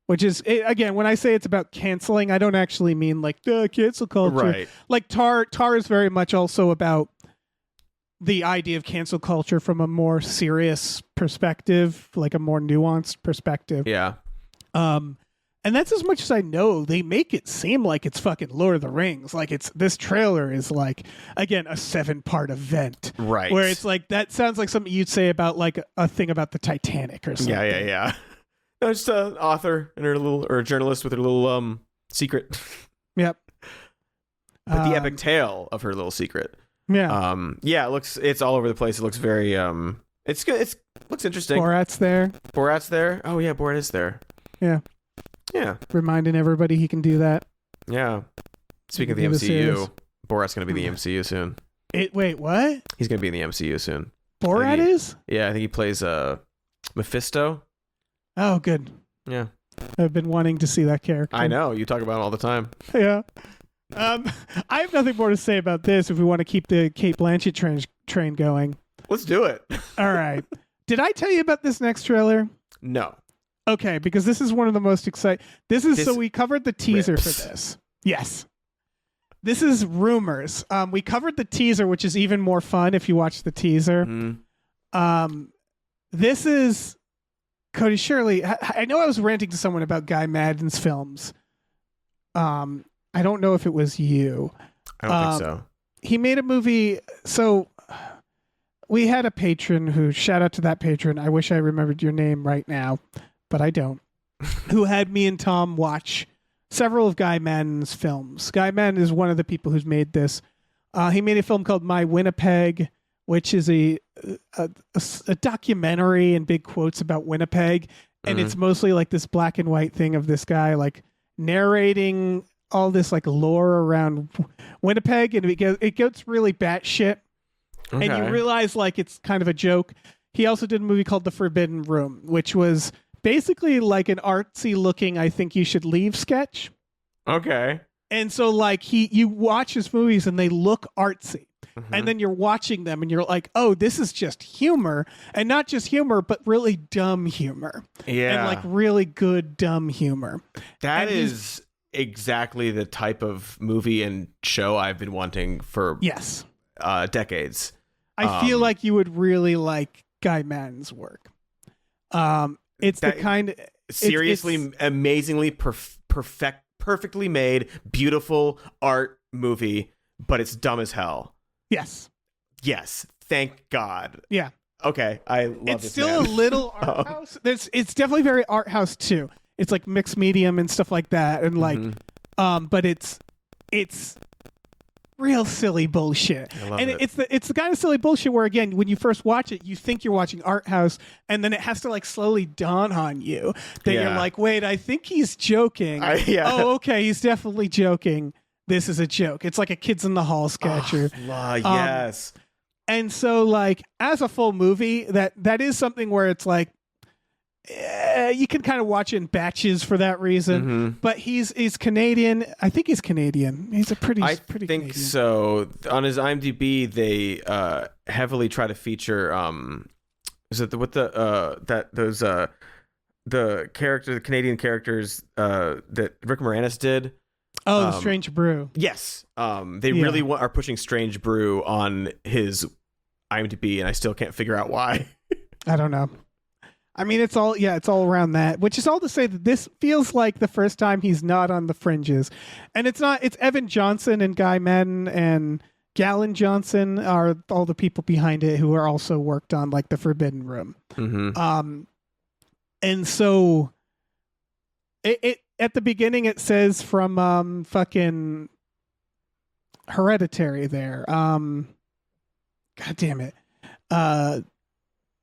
Speaker 4: Which is, again, when I say it's about canceling, I don't actually mean like the cancel culture.
Speaker 3: Right.
Speaker 4: Like Tar is very much also about the idea of cancel culture from a more serious perspective, like a more nuanced perspective.
Speaker 3: Yeah.
Speaker 4: And that's as much as I know. They make it seem like it's fucking Lord of the Rings. Like this trailer is like, again, a 7-part event.
Speaker 3: Right.
Speaker 4: Where it's like, that sounds like something you'd say about like a thing about the Titanic or something.
Speaker 3: Yeah. No, just an author and or a journalist with her little secret.
Speaker 4: Yep.
Speaker 3: But the epic tale of her little secret.
Speaker 4: Yeah.
Speaker 3: It's all over the place. It looks very it's good. It looks interesting.
Speaker 4: Borat's there.
Speaker 3: Oh yeah, Borat is there.
Speaker 4: Yeah.
Speaker 3: Yeah.
Speaker 4: Reminding everybody he can do that.
Speaker 3: Yeah. Speaking of the MCU, Borat's going to be the MCU soon.
Speaker 4: Wait, what?
Speaker 3: He's going to be in the MCU soon.
Speaker 4: Borat is?
Speaker 3: Yeah, I think he plays Mephisto.
Speaker 4: Oh, good.
Speaker 3: Yeah.
Speaker 4: I've been wanting to see that character.
Speaker 3: I know. You talk about him all the time.
Speaker 4: Yeah. I have nothing more to say about this if we want to keep the Cate Blanchett train going.
Speaker 3: Let's do it.
Speaker 4: All right. Did I tell you about this next trailer?
Speaker 3: No.
Speaker 4: Okay, because this is one of the most exciting. So we covered the teaser for this. Yes. This is Rumors. We covered the teaser, which is even more fun if you watch the teaser.
Speaker 3: Mm-hmm.
Speaker 4: This is Cody Shirley. I know I was ranting to someone about Guy Madden's films. I don't know if it was you.
Speaker 3: I don't think so.
Speaker 4: He made a movie. So we had a patron who, shout out to that patron. I wish I remembered your name right now, but I don't. Who had me and Tom watch several of Guy Madden's films. Guy Madden is one of the people who's made this. He made a film called My Winnipeg, which is a documentary in big quotes about Winnipeg. And it's mostly like this black and white thing of this guy like narrating all this like lore around Winnipeg. And it gets really batshit. Okay. And you realize like it's kind of a joke. He also did a movie called The Forbidden Room, which was basically like an artsy looking I Think You Should Leave sketch.
Speaker 3: Okay.
Speaker 4: And so like you watch his movies and they look artsy. Mm-hmm. And then you're watching them and you're like, oh, this is just humor. And not just humor, but really dumb humor.
Speaker 3: Yeah.
Speaker 4: And like really good dumb humor.
Speaker 3: That is exactly the type of movie and show I've been wanting for decades.
Speaker 4: I feel like you would really like Guy Madden's work. It's the kind of
Speaker 3: seriously, amazingly perfectly made, beautiful art movie, but it's dumb as hell. Yes. Thank God.
Speaker 4: Yeah.
Speaker 3: Okay. I love
Speaker 4: it's
Speaker 3: this.
Speaker 4: Still
Speaker 3: man.
Speaker 4: a little art house. It's definitely very art house too. It's like mixed medium and stuff like that, and like, but it's real silly bullshit.
Speaker 3: I love
Speaker 4: it. It's the kind of silly bullshit where again, when you first watch it, you think you're watching art house, and then it has to like slowly dawn on you that you're like, wait, I think he's joking. Oh, okay, he's definitely joking. This is a joke. It's like a Kids in the Hall sketch.
Speaker 3: Yes.
Speaker 4: And so like as a full movie, that is something where it's like you can kind of watch it in batches for that reason. But he's Canadian. I think he's Canadian. He's a pretty
Speaker 3: I think
Speaker 4: Canadian.
Speaker 3: So. On his IMDb, they heavily try to feature is it with the the Canadian characters that Rick Moranis did?
Speaker 4: Oh, Strange Brew.
Speaker 3: Yes. They really are pushing Strange Brew on his IMDb, and I still can't figure out why.
Speaker 4: I don't know. I mean, it's all around that, which is all to say that this feels like the first time he's not on the fringes. And it's not, it's Evan Johnson and Guy Madden and Galen Johnson are all the people behind it who are also worked on like the Forbidden Room.
Speaker 3: Mm-hmm.
Speaker 4: And so it at the beginning it says from fucking Hereditary there. God damn it.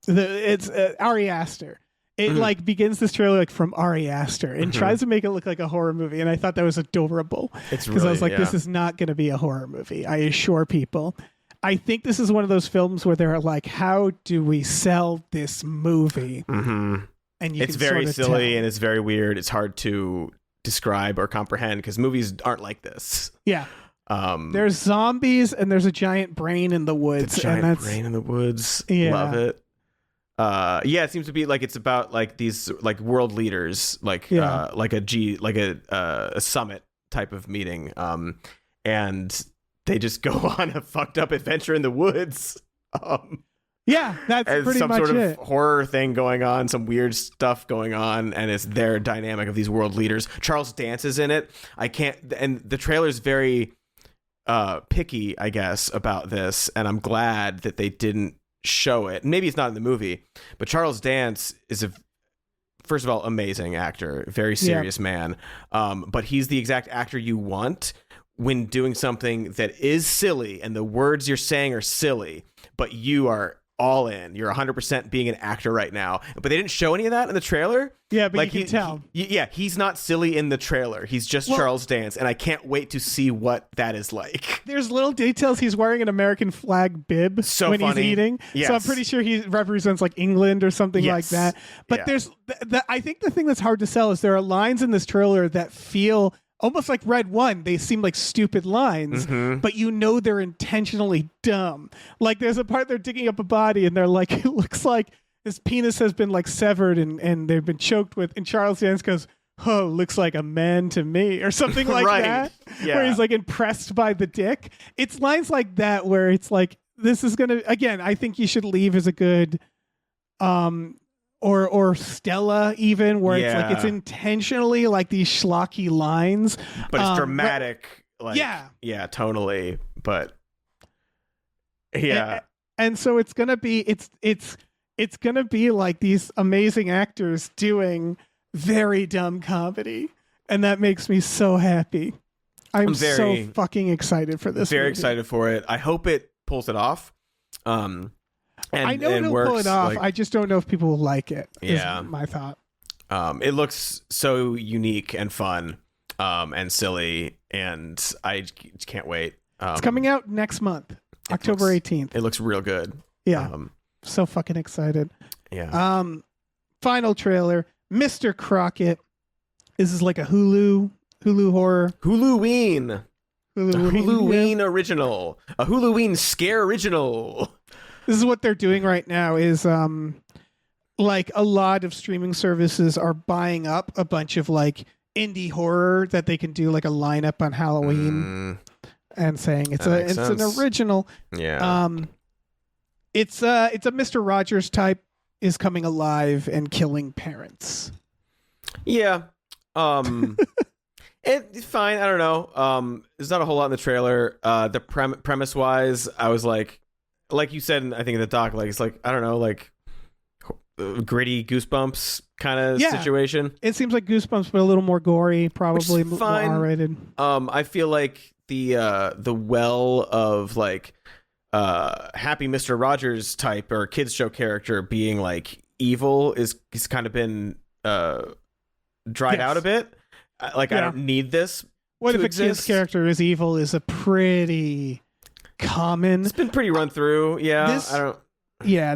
Speaker 4: It's Ari Aster. It like begins this trailer like from Ari Aster and tries to make it look like a horror movie, and I thought that was adorable because I was like, this is not going to be a horror movie. I assure people. I think this is one of those films where they're like, how do we sell this movie?
Speaker 3: Mm-hmm.
Speaker 4: And
Speaker 3: it's very silly and it's very weird. It's hard to describe or comprehend because movies aren't like this.
Speaker 4: Yeah. There's zombies and there's a giant brain in the woods.
Speaker 3: The giant brain in the woods.
Speaker 4: Yeah.
Speaker 3: Love it. It seems to be like it's about like these like world leaders, like a summit type of meeting, and they just go on a fucked up adventure in the woods.
Speaker 4: That's pretty
Speaker 3: some
Speaker 4: much
Speaker 3: sort of
Speaker 4: it.
Speaker 3: horror thing going on, some weird stuff going on, and it's their dynamic of these world leaders. Charles Dance is in it. And the trailer's very picky, I guess, about this, and I'm glad that they didn't show it. Maybe it's not in the movie, but Charles Dance is first of all, amazing actor, very serious man. But he's the exact actor you want when doing something that is silly and the words you're saying are silly, but you are all in. You're 100% being an actor right now. But they didn't show any of that in the trailer.
Speaker 4: Yeah, but like you can tell.
Speaker 3: He's not silly in the trailer. He's just Charles Dance, and I can't wait to see what that is like.
Speaker 4: There's little details. He's wearing an American flag bib when he's eating.
Speaker 3: Yes.
Speaker 4: So I'm pretty sure he represents like England or something like that. But there's, I think the thing that's hard to sell is there are lines in this trailer that feel almost like Red One. They seem like stupid lines, but you know they're intentionally dumb. Like there's a part they're digging up a body and they're like, it looks like his penis has been like severed and they've been choked with. And Charles Dance goes, oh, looks like a man to me, or something like that. Yeah. Where he's like impressed by the dick. It's lines like that where it's like, this is gonna, again, I think You Should Leave is a good or Stella even, where it's like it's intentionally like these schlocky lines,
Speaker 3: but it's dramatic, tonally, but
Speaker 4: and so it's gonna be it's gonna be like these amazing actors doing very dumb comedy, and that makes me so happy. I'm so fucking excited for this.
Speaker 3: Very excited for it. I hope it pulls it off.
Speaker 4: I know it'll pull it off. I just don't know if people will like it. Yeah, is my thought.
Speaker 3: It looks so unique and fun, and silly, and I can't wait.
Speaker 4: It's coming out next month, October 18th.
Speaker 3: It looks real good.
Speaker 4: Yeah, so fucking excited.
Speaker 3: Yeah.
Speaker 4: Final trailer, Mr. Crockett. This is like a Hulu horror.
Speaker 3: Huluween. Huluween original. A Huluween scare original.
Speaker 4: This is what they're doing right now is like a lot of streaming services are buying up a bunch of like indie horror that they can do like a lineup on Halloween and saying it's an original.
Speaker 3: Yeah.
Speaker 4: It's a Mr. Rogers type is coming alive and killing parents.
Speaker 3: Yeah. It's fine. I don't know. There's not a whole lot in the trailer. The premise wise, I was like you said, I think in the doc, like it's like, I don't know, like gritty Goosebumps kind of situation.
Speaker 4: It seems like Goosebumps, but a little more gory, probably more R-rated.
Speaker 3: I feel like the well of like happy Mr. Rogers type or kids show character being like evil is kind of been dried out a bit. Like I don't need this.
Speaker 4: What if a kid's character is evil is a pretty common.
Speaker 3: It's been pretty run through. Yeah.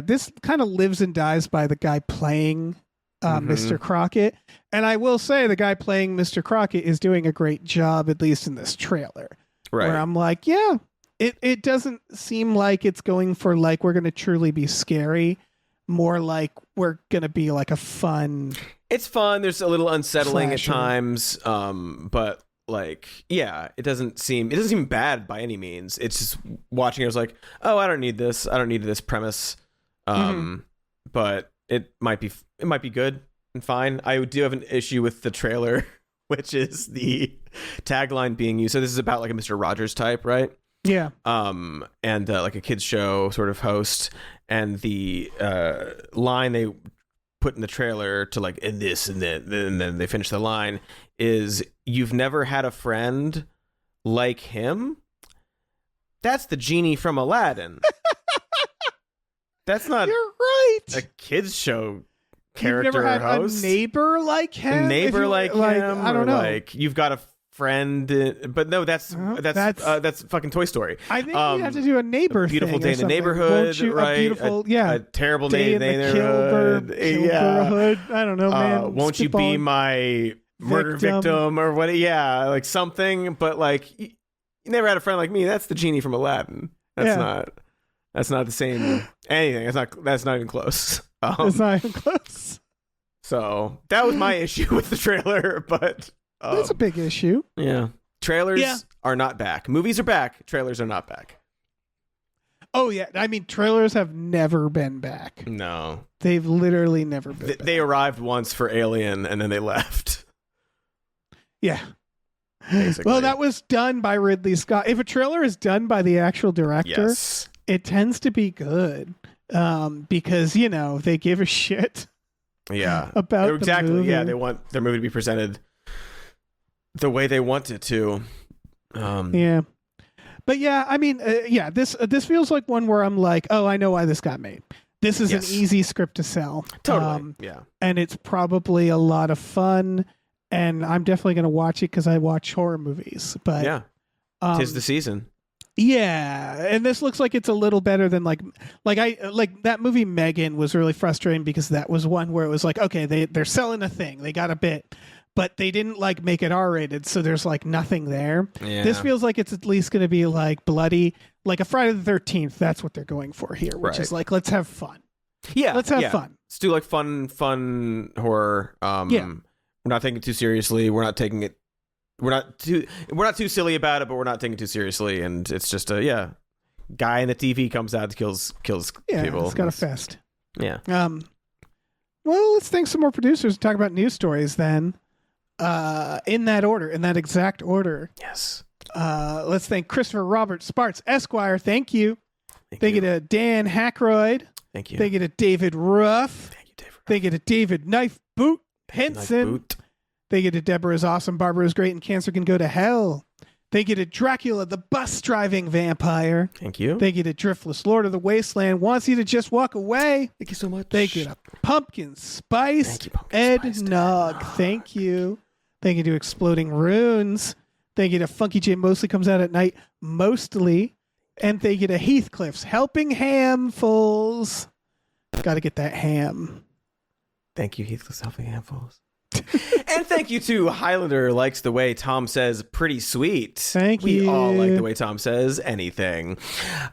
Speaker 4: This kind of lives and dies by the guy playing Mr. Crockett. And I will say the guy playing Mr. Crockett is doing a great job, at least in this trailer.
Speaker 3: Right.
Speaker 4: Where I'm like, it doesn't seem like it's going for like we're going to truly be scary. more like we're gonna be like a fun.
Speaker 3: It's fun. There's a little unsettling
Speaker 4: Slasher.
Speaker 3: at times, but like, yeah, it doesn't seem bad by any means. It's just watching it, I was like, oh, I don't need this. I don't need this premise. But it might be good and fine. I do have an issue with the trailer, which is the tagline being used. So this is about like a Mr. Rogers type, right?
Speaker 4: Yeah.
Speaker 3: And like a kids show sort of host, and the line they put in the trailer to like in this and then they finish the line is, "You've never had a friend like him? That's the genie from Aladdin." That's not
Speaker 4: You're right.
Speaker 3: a kids show
Speaker 4: You've
Speaker 3: character
Speaker 4: never had
Speaker 3: host.
Speaker 4: a neighbor like him.
Speaker 3: A neighbor like him.
Speaker 4: I don't
Speaker 3: or
Speaker 4: know.
Speaker 3: Like you've got a friend, but no, that's fucking Toy Story.
Speaker 4: I think you have to do a neighbor
Speaker 3: Beautiful
Speaker 4: thing
Speaker 3: Day
Speaker 4: or
Speaker 3: in the
Speaker 4: something.
Speaker 3: Neighborhood,
Speaker 4: Won't you?
Speaker 3: right?
Speaker 4: A beautiful,
Speaker 3: A terrible
Speaker 4: day
Speaker 3: day
Speaker 4: in the
Speaker 3: neighborhood.
Speaker 4: Kilburhood. I don't know, man.
Speaker 3: Won't you
Speaker 4: Spitballing.
Speaker 3: be my murder victim or what? Yeah, like something. But like, you never had a friend like me. That's the genie from Aladdin. That's not the same anything. That's not even close.
Speaker 4: It's not even close.
Speaker 3: So that was my issue with the trailer. But
Speaker 4: That's a big issue.
Speaker 3: yeah. Trailers are not back. Movies are back. Trailers are not back.
Speaker 4: Oh yeah, I mean trailers have never been back.
Speaker 3: No.
Speaker 4: They've literally never been back.
Speaker 3: They arrived once for Alien and then they left.
Speaker 4: Yeah.
Speaker 3: Basically.
Speaker 4: Well, that was done by Ridley Scott. If a trailer is done by the actual director,
Speaker 3: Yes.
Speaker 4: it tends to be good. Because, they give a shit
Speaker 3: Yeah.
Speaker 4: about the
Speaker 3: exactly.
Speaker 4: movie.
Speaker 3: Yeah, they want their movie to be presented the way they want it to.
Speaker 4: Yeah. But yeah, I mean, this feels like one where I'm like, oh, I know why this got made. This is
Speaker 3: Yes.
Speaker 4: an easy script to sell.
Speaker 3: Totally. Yeah.
Speaker 4: And it's probably a lot of fun. And I'm definitely going to watch it because I watch horror movies. But
Speaker 3: Yeah. Tis the season.
Speaker 4: yeah, and this looks like it's a little better than like that movie Megan was really frustrating because that was one where it was like, okay, they're selling a thing, they got a bit, but they didn't like make it R-rated, so there's like nothing there.
Speaker 3: Yeah.
Speaker 4: This feels like it's at least going to be like bloody, like a Friday the 13th. That's what they're going for here, which
Speaker 3: Right.
Speaker 4: is like, let's have fun.
Speaker 3: Yeah.
Speaker 4: Let's have fun.
Speaker 3: Let's do like fun horror.
Speaker 4: Yeah.
Speaker 3: We're not taking it too seriously. We're not too silly about it, but we're not taking it too seriously. And it's just a guy in the TV comes out and kills
Speaker 4: Yeah,
Speaker 3: people.
Speaker 4: it's got a fest.
Speaker 3: Yeah.
Speaker 4: Well, let's thank some more producers and talk about news stories then. In that exact order.
Speaker 3: Yes.
Speaker 4: Let's thank Christopher Robert Sparts, Esquire. Thank you. Thank you to Dan Hackroyd.
Speaker 3: Thank you.
Speaker 4: Thank you to David Ruff.
Speaker 3: Thank you, Dave.
Speaker 4: Thank you to David Knife Boot Henson.
Speaker 3: Boot.
Speaker 4: Thank you to Deborah is awesome. Barbara is great, and cancer can go to hell. Thank you to Dracula, the bus driving vampire.
Speaker 3: Thank you.
Speaker 4: Thank you to Driftless Lord of the Wasteland. Wants you to just walk away.
Speaker 3: Thank you so much.
Speaker 4: Thank you to Pumpkin Spice.
Speaker 3: Thank you, Pumpkin
Speaker 4: Ed
Speaker 3: Spice.
Speaker 4: Nog. Thank you. Thank you to Exploding Runes. Thank you to Funky J Mostly Comes Out at Night, Mostly. And thank you to Heathcliff's Helping Handfuls. Got to get that ham.
Speaker 3: Thank you, Heathcliff's Helping Handfuls. And thank you to Highlander likes the way Tom says pretty sweet.
Speaker 4: Thank
Speaker 3: We
Speaker 4: you.
Speaker 3: all like the way Tom says anything.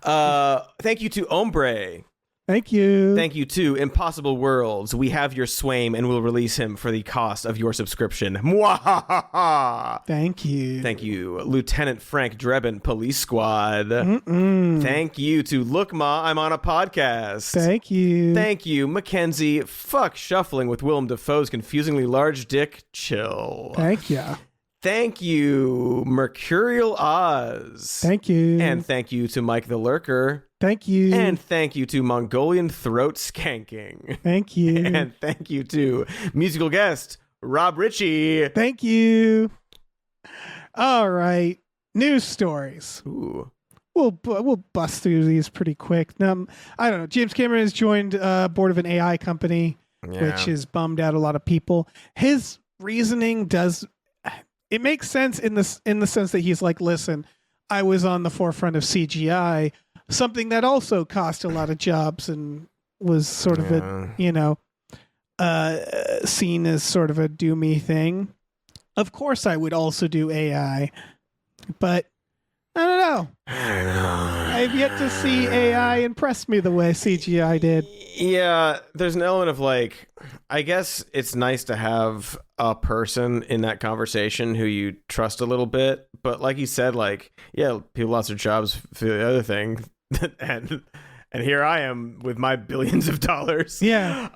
Speaker 3: Thank you to Ombre.
Speaker 4: Thank you.
Speaker 3: Thank you to Impossible Worlds. We have your Swaim and we'll release him for the cost of your subscription. Mwahaha.
Speaker 4: Thank you.
Speaker 3: Thank you, Lieutenant Frank Drebin, Police Squad.
Speaker 4: Mm-mm.
Speaker 3: Thank you to Look Ma, I'm on a podcast.
Speaker 4: Thank you.
Speaker 3: Thank you, Mackenzie. Fuck shuffling with Willem Dafoe's confusingly large dick. Chill.
Speaker 4: Thank you.
Speaker 3: Thank you, Mercurial Oz.
Speaker 4: Thank you.
Speaker 3: And thank you to Mike the Lurker.
Speaker 4: Thank you.
Speaker 3: And thank you to Mongolian Throat Skanking.
Speaker 4: Thank you.
Speaker 3: And thank you to musical guest Rob Ritchie.
Speaker 4: Thank you. All right. News stories.
Speaker 3: Ooh.
Speaker 4: We'll bust through these pretty quick. I don't know. James Cameron has joined board of an AI company, which has bummed out a lot of people. His reasoning it makes sense in the sense that he's like, listen, I was on the forefront of CGI, something that also cost a lot of jobs and was sort of seen as sort of a doomy thing. Of course, I would also do AI, but I don't know. I've yet to see AI impress me the way CGI did.
Speaker 3: Yeah, there's an element of like, I guess it's nice to have a person in that conversation who you trust a little bit. But like you said, like, yeah, people lost their jobs for the other thing. and here I am with my billions of dollars.
Speaker 4: Yeah.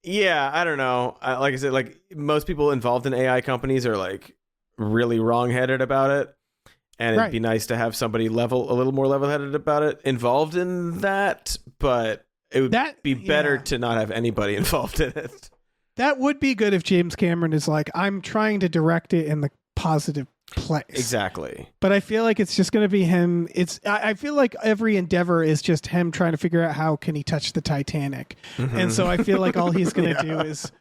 Speaker 3: Yeah, I don't know. Like I said, like most people involved in AI companies are like really wrong-headed about it. And it'd be nice to have somebody a little more level-headed about it involved in that. But it would be better to not have anybody involved in it.
Speaker 4: That would be good if James Cameron is like, I'm trying to direct it in the positive place.
Speaker 3: Exactly.
Speaker 4: But I feel like it's just going to be him. I feel like every endeavor is just him trying to figure out how can he touch the Titanic. Mm-hmm. And so I feel like all he's going to do is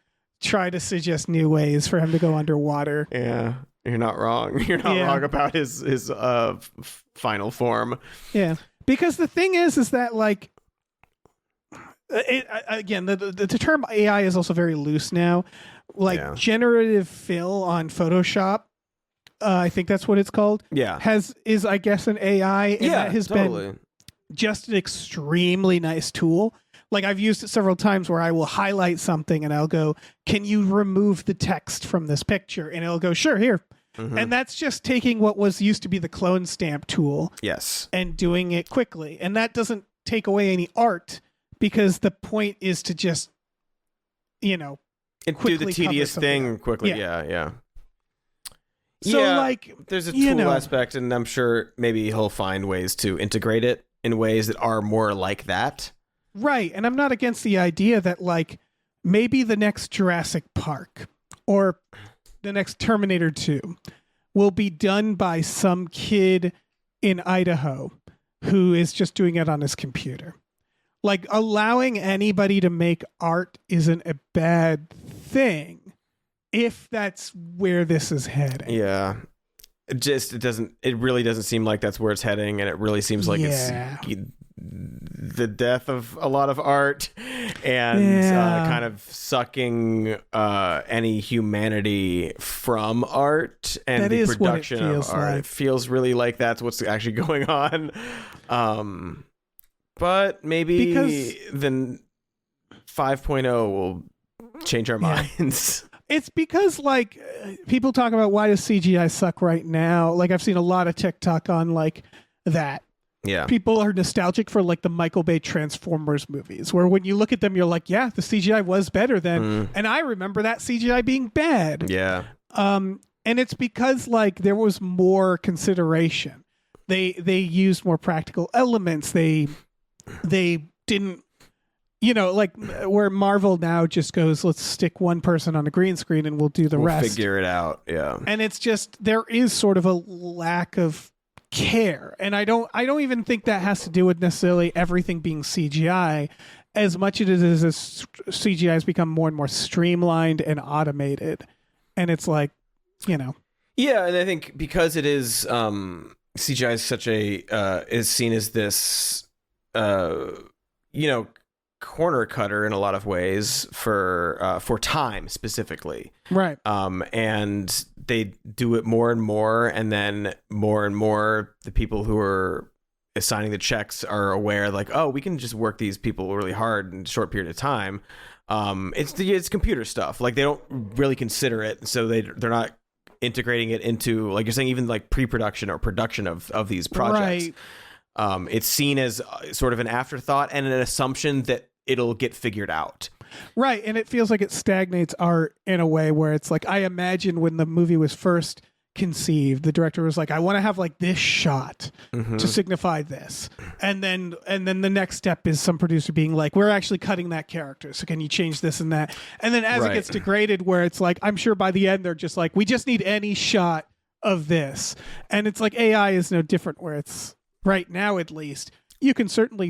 Speaker 4: try to suggest new ways for him to go underwater.
Speaker 3: Yeah. You're not wrong. You're not wrong about his final form.
Speaker 4: Yeah. Because the thing is that like, again, the term AI is also very loose now. Like generative fill on Photoshop, I think that's what it's called.
Speaker 3: Yeah,
Speaker 4: is I guess an AI, and that has been just an extremely nice tool. Like I've used it several times where I will highlight something and I'll go, "Can you remove the text from this picture?" And it'll go, "Sure, here." Mm-hmm. And that's just taking what was used to be the clone stamp tool, and doing it quickly. And that doesn't take away any art. Because the point is to just, do
Speaker 3: the tedious thing quickly. Yeah.
Speaker 4: So, like,
Speaker 3: there's a tool aspect, and I'm sure maybe he'll find ways to integrate it in ways that are more like that.
Speaker 4: Right. And I'm not against the idea that, like, maybe the next Jurassic Park or the next Terminator 2 will be done by some kid in Idaho who is just doing it on his computer. Like, allowing anybody to make art isn't a bad thing if that's where this is heading.
Speaker 3: Yeah. It really doesn't seem like that's where it's heading, and it really seems like it's the death of a lot of art and kind of sucking any humanity from art and the production of art. Like. It feels really like that's what's actually going on. But maybe the 5.0 will change our minds.
Speaker 4: It's because, like, people talk about why does CGI suck right now. Like, I've seen a lot of TikTok on, like, that.
Speaker 3: Yeah.
Speaker 4: People are nostalgic for, like, the Michael Bay Transformers movies, where when you look at them, you're like, yeah, the CGI was better then. And I remember that CGI being bad.
Speaker 3: Yeah.
Speaker 4: And it's because, like, there was more consideration. They used more practical elements. They didn't, like where Marvel now just goes, let's stick one person on a green screen and we'll do the rest.
Speaker 3: Figure it out. Yeah.
Speaker 4: And it's just, there is sort of a lack of care. And I don't even think that has to do with necessarily everything being CGI as much as it is as CGI has become more and more streamlined and automated. And it's like, Yeah.
Speaker 3: And I think because it is, CGI is such is seen as this, corner cutter in a lot of ways for time specifically.
Speaker 4: Right.
Speaker 3: And they do it more and more, and then more and more the people who are assigning the checks are aware, like, oh, we can just work these people really hard in a short period of time. It's computer stuff. Like, they don't really consider it, so they're not integrating it into, like you're saying, even like pre-production or production of these projects. Right. It's seen as sort of an afterthought and an assumption that it'll get figured out.
Speaker 4: Right. And it feels like it stagnates art in a way where it's like, I imagine when the movie was first conceived, the director was like, I want to have like this shot to signify this. And then the next step is some producer being like, we're actually cutting that character, so can you change this and that? And then as it gets degraded, where it's like, I'm sure by the end they're just like, we just need any shot of this. And it's like AI is no different, where it's right now, at least, you can certainly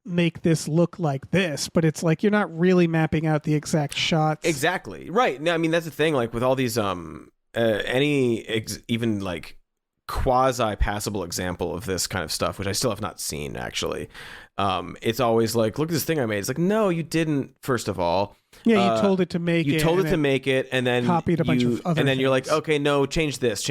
Speaker 4: make this look like this, but it's like you're not really mapping out the exact shots.
Speaker 3: Exactly. Right. I mean, that's the thing, like with all these even like quasi passable example of this kind of stuff, which I still have not seen actually. It's always like, look at this thing I made. It's like, no, you didn't. First of all,
Speaker 4: Yeah, you told it to make it.
Speaker 3: You told
Speaker 4: and
Speaker 3: it to make it, and then
Speaker 4: copied a bunch of other
Speaker 3: and then you're like,
Speaker 4: things.
Speaker 3: okay, no, change this.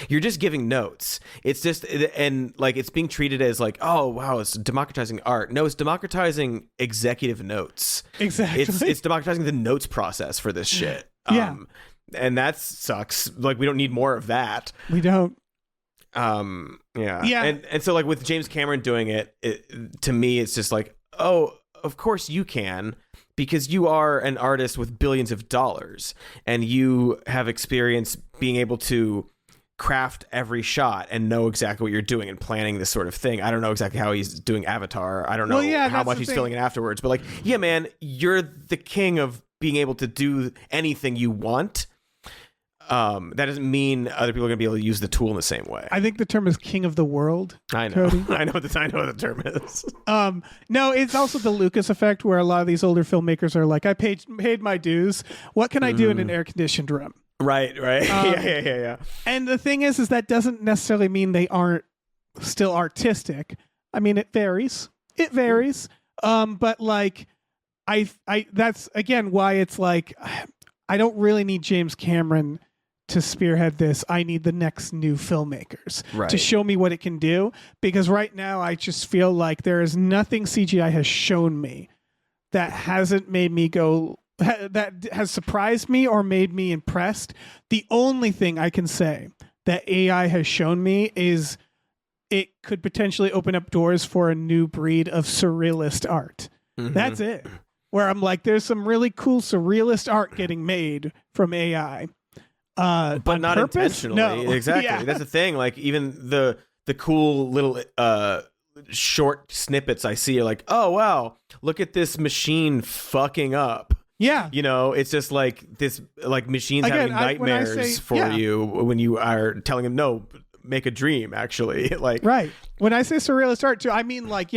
Speaker 3: You're just giving notes. It's just, and like it's being treated as like, oh wow, it's democratizing art. No, it's democratizing executive notes.
Speaker 4: Exactly.
Speaker 3: It's democratizing the notes process for this shit.
Speaker 4: Yeah.
Speaker 3: And that sucks. Like we don't need more of that.
Speaker 4: We don't.
Speaker 3: Yeah. And so like with James Cameron doing it, to me it's just like, oh, of course you can, because you are an artist with billions of dollars and you have experience being able to craft every shot and know exactly what you're doing and planning this sort of thing. I don't know exactly how he's doing Avatar. I don't know how much he's filling it afterwards, but like, yeah, man, you're the king of being able to do anything you want. That doesn't mean other people are going to be able to use the tool in the same way.
Speaker 4: I think the term is king of the world.
Speaker 3: I know.
Speaker 4: Cody.
Speaker 3: I know what the term is.
Speaker 4: No, it's also the Lucas effect where a lot of these older filmmakers are like, I paid my dues. What can I do in an air-conditioned room?
Speaker 3: Right. Yeah.
Speaker 4: And the thing is that doesn't necessarily mean they aren't still artistic. I mean, it varies. But like, I that's again why it's like, I don't really need James Cameron to spearhead this. I need the next new filmmakers to show me what it can do, because right now I just feel like there is nothing CGI has shown me that hasn't made me go, that has surprised me or made me impressed. The only thing I can say that AI has shown me is it could potentially open up doors for a new breed of surrealist art. Mm-hmm. That's it. Where I'm like, there's some really cool surrealist art getting made from AI.
Speaker 3: But not
Speaker 4: purpose?
Speaker 3: intentionally.
Speaker 4: No.
Speaker 3: Exactly.
Speaker 4: Yeah.
Speaker 3: That's the thing. Like even the cool little short snippets I see are like, oh wow, look at this machine fucking up.
Speaker 4: Yeah.
Speaker 3: You know, it's just like this, like machines having nightmares for you when you are telling them, no, make a dream, actually. Like,
Speaker 4: right. When I say surrealist art too, I mean like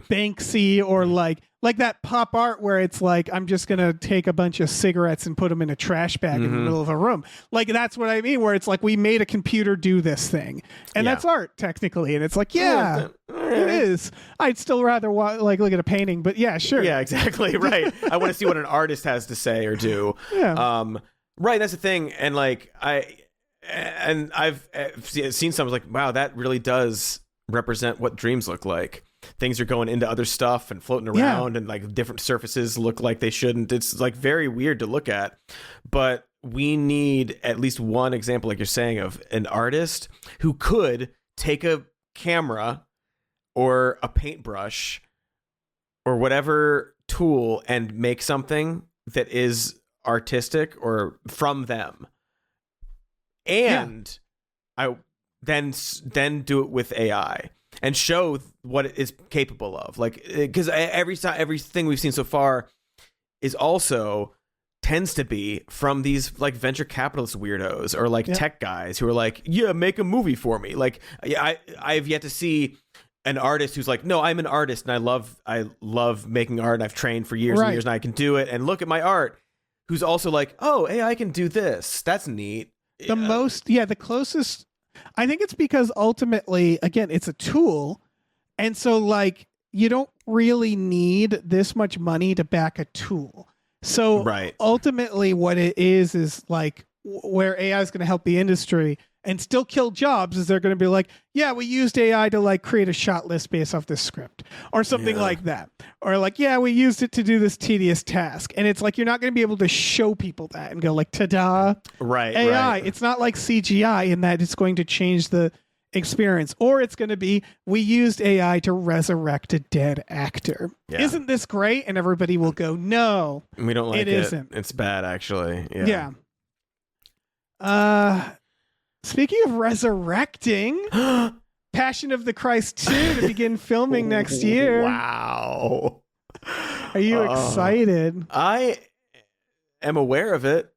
Speaker 4: Banksy or like that pop art where it's like, I'm just going to take a bunch of cigarettes and put them in a trash bag in the middle of a room. Like, that's what I mean, where it's like, we made a computer do this thing. And that's art technically. And it's like, yeah, it is. I'd still rather look at a painting, but yeah, sure.
Speaker 3: Yeah, exactly. Right. I want to see what an artist has to say or do.
Speaker 4: Yeah.
Speaker 3: Right. That's the thing. And like, I've seen some like, wow, that really does represent what dreams look like. Things are going into other stuff and floating around and like different surfaces look like they shouldn't. It's like very weird to look at, but we need at least one example, like you're saying, of an artist who could take a camera or a paintbrush or whatever tool and make something that is artistic or from them. And I then do it with AI. And show what it is capable of, like, because everything we've seen so far is also tends to be from these like venture capitalist weirdos or like tech guys who are like, yeah, make a movie for me. Like, I've yet to see an artist who's like, no, I'm an artist and I love making art and I've trained for years and years and I can do it and look at my art. Who's also like, oh, AI can do this. That's neat.
Speaker 4: The closest. I think it's because ultimately, again, it's a tool. And so like, you don't really need this much money to back a tool. So ultimately what it is like where AI is going to help the industry and still kill jobs is they're going to be like, yeah, we used AI to like create a shot list based off this script or something like that. Or like, yeah, we used it to do this tedious task. And it's like, you're not going to be able to show people that and go like, ta-da, AI. It's not like CGI in that it's going to change the experience. Or it's going to be, we used AI to resurrect a dead actor. Yeah. Isn't this great? And everybody will go, no,
Speaker 3: we don't like it.
Speaker 4: It isn't.
Speaker 3: It's bad, actually.
Speaker 4: Yeah. Speaking of resurrecting, Passion of the Christ 2 to begin filming next year.
Speaker 3: Wow.
Speaker 4: Are you excited?
Speaker 3: I am aware of it.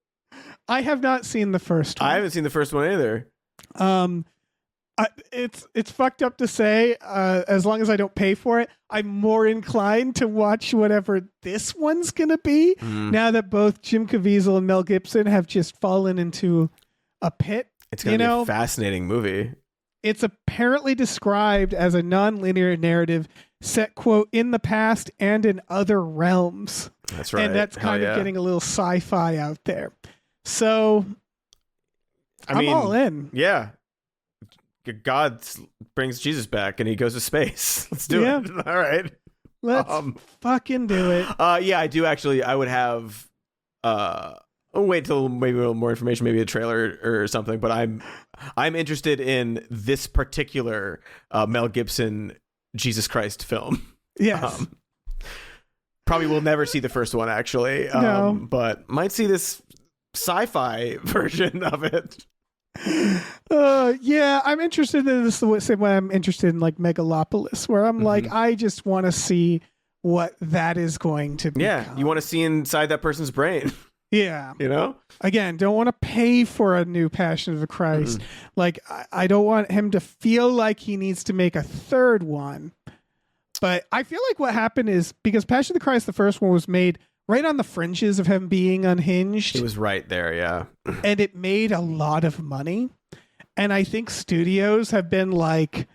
Speaker 4: I have not seen the first one.
Speaker 3: I haven't seen the first one either.
Speaker 4: It's fucked up to say, as long as I don't pay for it, I'm more inclined to watch whatever this one's going to be now that both Jim Caviezel and Mel Gibson have just fallen into a pit.
Speaker 3: It's going to be a fascinating movie.
Speaker 4: It's apparently described as a non-linear narrative set, quote, in the past and in other realms.
Speaker 3: That's right.
Speaker 4: And that's kind of getting a little sci-fi out there. So I'm all in.
Speaker 3: Yeah. God brings Jesus back and he goes to space. Let's do it. All right.
Speaker 4: Let's fucking do it.
Speaker 3: Yeah, I do actually. I would have. I'll wait till maybe a little more information, maybe a trailer or something. But I'm interested in this particular Mel Gibson Jesus Christ film.
Speaker 4: Yes.
Speaker 3: Probably will never see the first one actually.
Speaker 4: No.
Speaker 3: But might see this sci-fi version of it.
Speaker 4: Yeah, I'm interested in this the same way I'm interested in like Megalopolis, where I'm like, I just want to see what that is going to be.
Speaker 3: Yeah, you want to see inside that person's brain.
Speaker 4: Yeah.
Speaker 3: You know?
Speaker 4: Again, don't want to pay for a new Passion of the Christ. Like, I don't want him to feel like he needs to make a third one. But I feel like what happened is because Passion of the Christ, the first one, was made right on the fringes of him being unhinged.
Speaker 3: It was right there, yeah.
Speaker 4: And it made a lot of money. And I think studios have been like,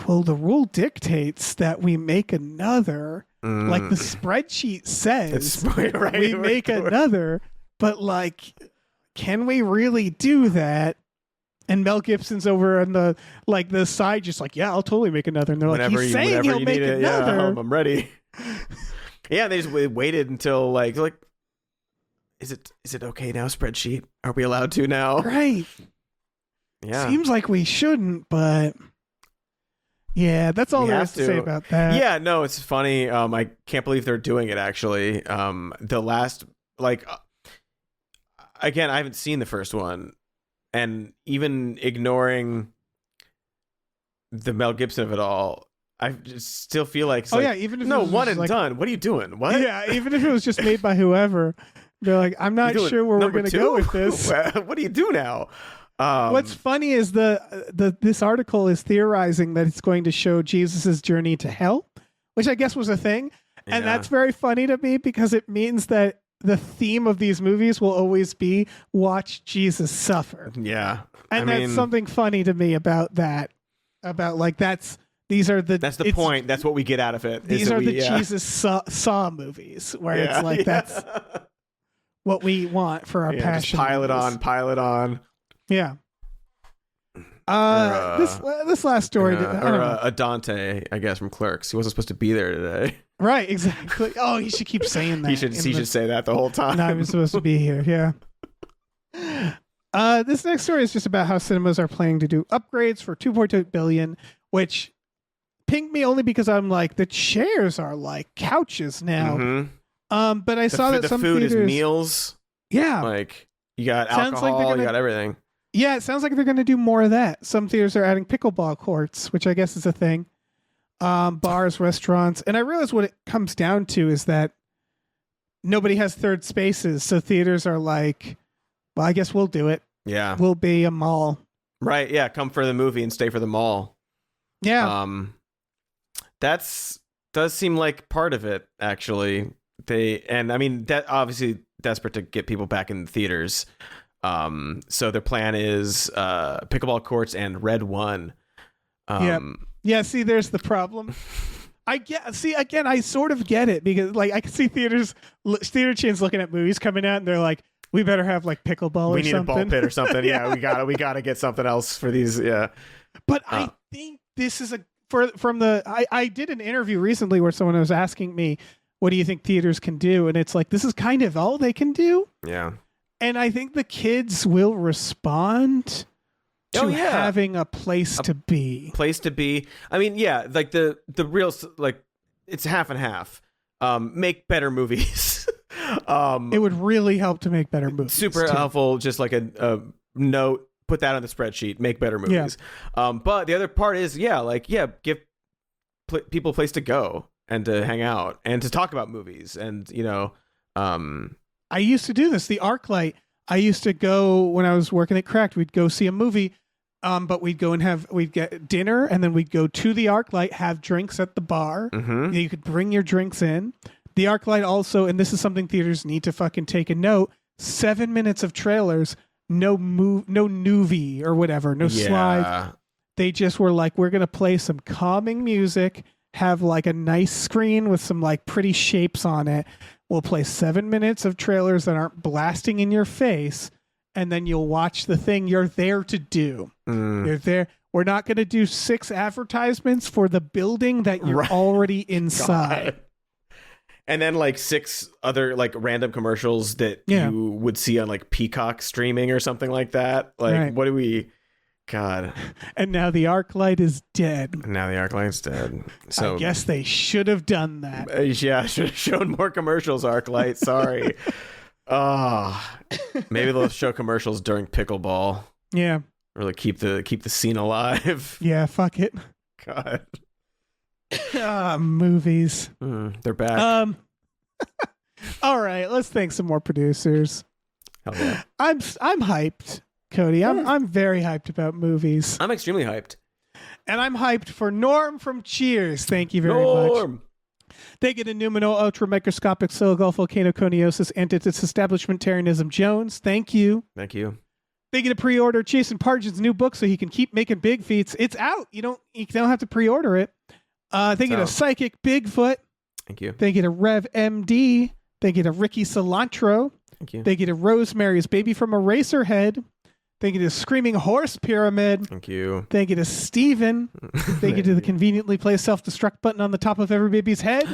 Speaker 4: well, the rule dictates that we make another. Like the spreadsheet says,
Speaker 3: right,
Speaker 4: we make another. But like, can we really do that? And Mel Gibson's over on the side, just like, yeah, I'll totally make another. And they're like, he's saying he'll make another.
Speaker 3: Yeah, I'm ready. Yeah, they just waited until like, is it okay now? Spreadsheet, are we allowed to now?
Speaker 4: Right.
Speaker 3: Yeah.
Speaker 4: Seems like we shouldn't, but yeah, that's all there is to say about that.
Speaker 3: Yeah, no, it's funny. I can't believe they're doing it. Actually, the last again, I haven't seen the first one, and even ignoring the Mel Gibson of it all. I just still feel like,
Speaker 4: even if
Speaker 3: no,
Speaker 4: it was
Speaker 3: one and
Speaker 4: like,
Speaker 3: done. What are you doing? What?
Speaker 4: Yeah, even if it was just made by whoever, they're like, I'm not sure where we're going to go with this.
Speaker 3: What do you do now?
Speaker 4: What's funny is this article is theorizing that it's going to show Jesus's journey to hell, which I guess was a thing, and that's very funny to me because it means that the theme of these movies will always be watch Jesus suffer.
Speaker 3: Yeah,
Speaker 4: and that's something funny to me about that. About like that's the point.
Speaker 3: That's what we get out of it.
Speaker 4: These are the Jesus Saw movies where it's like that's what we want for our passion.
Speaker 3: Just pile it on.
Speaker 4: Yeah. This last story,
Speaker 3: a Dante, I guess, from Clerks. He wasn't supposed to be there today.
Speaker 4: Right, exactly. Oh, he should keep saying that.
Speaker 3: he should say that the whole time.
Speaker 4: No, he was supposed to be here. Yeah. This next story is just about how cinemas are planning to do upgrades for $2.2 billion, which pinged me only because I'm like, the chairs are like couches now. But I saw that some
Speaker 3: food
Speaker 4: theaters,
Speaker 3: is meals.
Speaker 4: Yeah,
Speaker 3: like you got alcohol, you got everything.
Speaker 4: Yeah, it sounds like they're going to do more of that. Some theaters are adding pickleball courts, which I guess is a thing. Bars, restaurants. And I realize what it comes down to is that nobody has third spaces. So theaters are like, well, I guess we'll do it.
Speaker 3: Yeah.
Speaker 4: We'll be a mall.
Speaker 3: Right. Yeah. Come for the movie and stay for the mall.
Speaker 4: Yeah.
Speaker 3: Does seem like part of it, actually. That obviously desperate to get people back in the theaters. So their plan is pickleball courts and Red One.
Speaker 4: Yeah, see, there's the problem. Again, I sort of get it because like I can see theater chains looking at movies coming out and they're like, we better have like pickleball or something.
Speaker 3: We need a ball pit or something. Yeah, we gotta get something else for these. Yeah.
Speaker 4: But I think this is I did an interview recently where someone was asking me, what do you think theaters can do? And it's like, this is kind of all they can do.
Speaker 3: Yeah.
Speaker 4: And I think the kids will respond to having a place to be.
Speaker 3: Place to be. I mean, yeah, like the real, like, it's half and half. Make better movies.
Speaker 4: It would really help to make better movies.
Speaker 3: Super helpful, just like a note, put that on the spreadsheet, make better movies. Yeah. But the other part is, give people a place to go and to hang out and to talk about movies. And,
Speaker 4: I used to do this. The ArcLight. I used to go when I was working at Cracked. We'd go see a movie, but we'd get dinner, and then we'd go to the ArcLight, have drinks at the bar.
Speaker 3: Mm-hmm.
Speaker 4: You could bring your drinks in. The ArcLight also, and this is something theaters need to fucking take a note: 7 minutes of trailers, no movie or whatever, no slide. They just were like, we're gonna play some calming music, have like a nice screen with some like pretty shapes on it. We'll play 7 minutes of trailers that aren't blasting in your face, and then you'll watch the thing you're there to do. You're there. We're not going to do 6 advertisements for the building that you're already inside.
Speaker 3: God. And then like 6 other like random commercials that you would see on like Peacock streaming or something like that. Like, what do we... God.
Speaker 4: And now the arc light is dead.
Speaker 3: Now the arc light's dead. So
Speaker 4: I guess they should have done that.
Speaker 3: Yeah, should have shown more commercials, arc light. Sorry. Maybe they'll show commercials during pickleball.
Speaker 4: Yeah.
Speaker 3: Or like keep the scene alive.
Speaker 4: Yeah, fuck it.
Speaker 3: God.
Speaker 4: Movies.
Speaker 3: They're back.
Speaker 4: All right, let's thank some more producers.
Speaker 3: Hell yeah.
Speaker 4: I'm hyped. Cody, I'm very hyped about movies.
Speaker 3: I'm extremely hyped.
Speaker 4: And I'm hyped for Norm from Cheers. Thank you very much. They get a numino ultramicroscopic Gulf volcano coniosis antitis establishmentarianism Jones. Thank you.
Speaker 3: Thank you.
Speaker 4: They get a pre-order Jason Pargin's new book so he can keep making big feats. It's out. You don't have to pre-order it. They get a Psychic Bigfoot.
Speaker 3: Thank you.
Speaker 4: They get a Rev MD. They get a Ricky Cilantro.
Speaker 3: Thank you.
Speaker 4: They get a Rosemary's Baby from Eraserhead. They get a Screaming Horse Pyramid.
Speaker 3: Thank you.
Speaker 4: They get a Steven. They get to the conveniently placed self-destruct button on the top of every baby's head.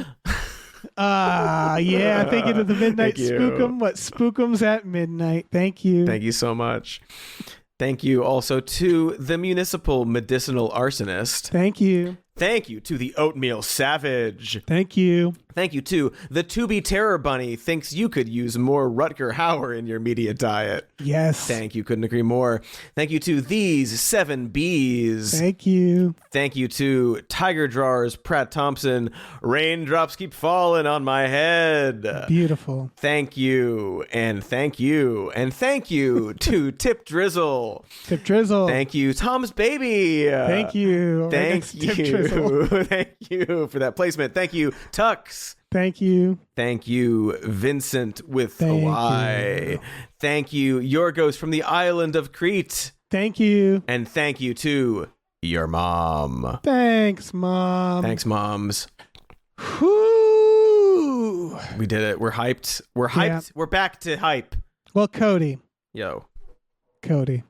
Speaker 4: Yeah, thank you to the Midnight Spookum. What Spookums at midnight. Thank you.
Speaker 3: Thank you so much. Thank you also to the Municipal Medicinal Arsonist.
Speaker 4: Thank you.
Speaker 3: Thank you to the Oatmeal Savage.
Speaker 4: Thank you.
Speaker 3: Thank you to the To-Be Terror Bunny thinks you could use more Rutger Hauer in your media diet.
Speaker 4: Yes.
Speaker 3: Thank you. Couldn't agree more. Thank you to these 7 Bs.
Speaker 4: Thank you.
Speaker 3: Thank you to Tiger Drawers, Pratt Thompson. Raindrops keep falling on my head.
Speaker 4: Beautiful.
Speaker 3: Thank you. And thank you. And thank you to Tip Drizzle.
Speaker 4: Tip Drizzle.
Speaker 3: Thank you, Tom's Baby.
Speaker 4: Thank you.
Speaker 3: Thank you. Thank you for that placement. Thank you, Tux.
Speaker 4: Thank you.
Speaker 3: Thank you, Vincent with a Y.
Speaker 4: You.
Speaker 3: Thank you, Yorgos from the island of Crete.
Speaker 4: Thank you.
Speaker 3: And thank you to your mom.
Speaker 4: Thanks, Mom.
Speaker 3: Thanks, moms.
Speaker 4: Whoo!
Speaker 3: We did it. We're hyped. We're hyped.
Speaker 4: Yeah.
Speaker 3: We're back to hype.
Speaker 4: Well, Cody.
Speaker 3: Yo. Hey.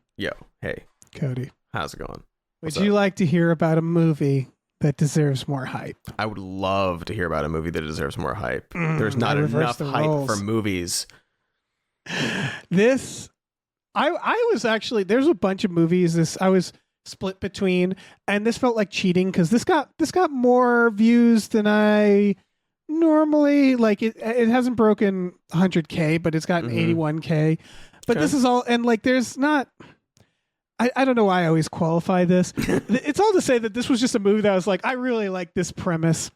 Speaker 4: Cody.
Speaker 3: How's it going?
Speaker 4: Would you like to hear about a movie that deserves more hype?
Speaker 3: I would love to hear about a movie that deserves more hype. There's not enough hype
Speaker 4: roles.
Speaker 3: for movies.
Speaker 4: This, I was actually, there's a bunch of movies I was split between, and this felt like cheating because this got more views than I normally, like it hasn't broken 100K, but it's gotten 81K. But this is all, and like there's not, I don't know why I always qualify this. It's all to say that this was just a movie that I was like, I really like this premise.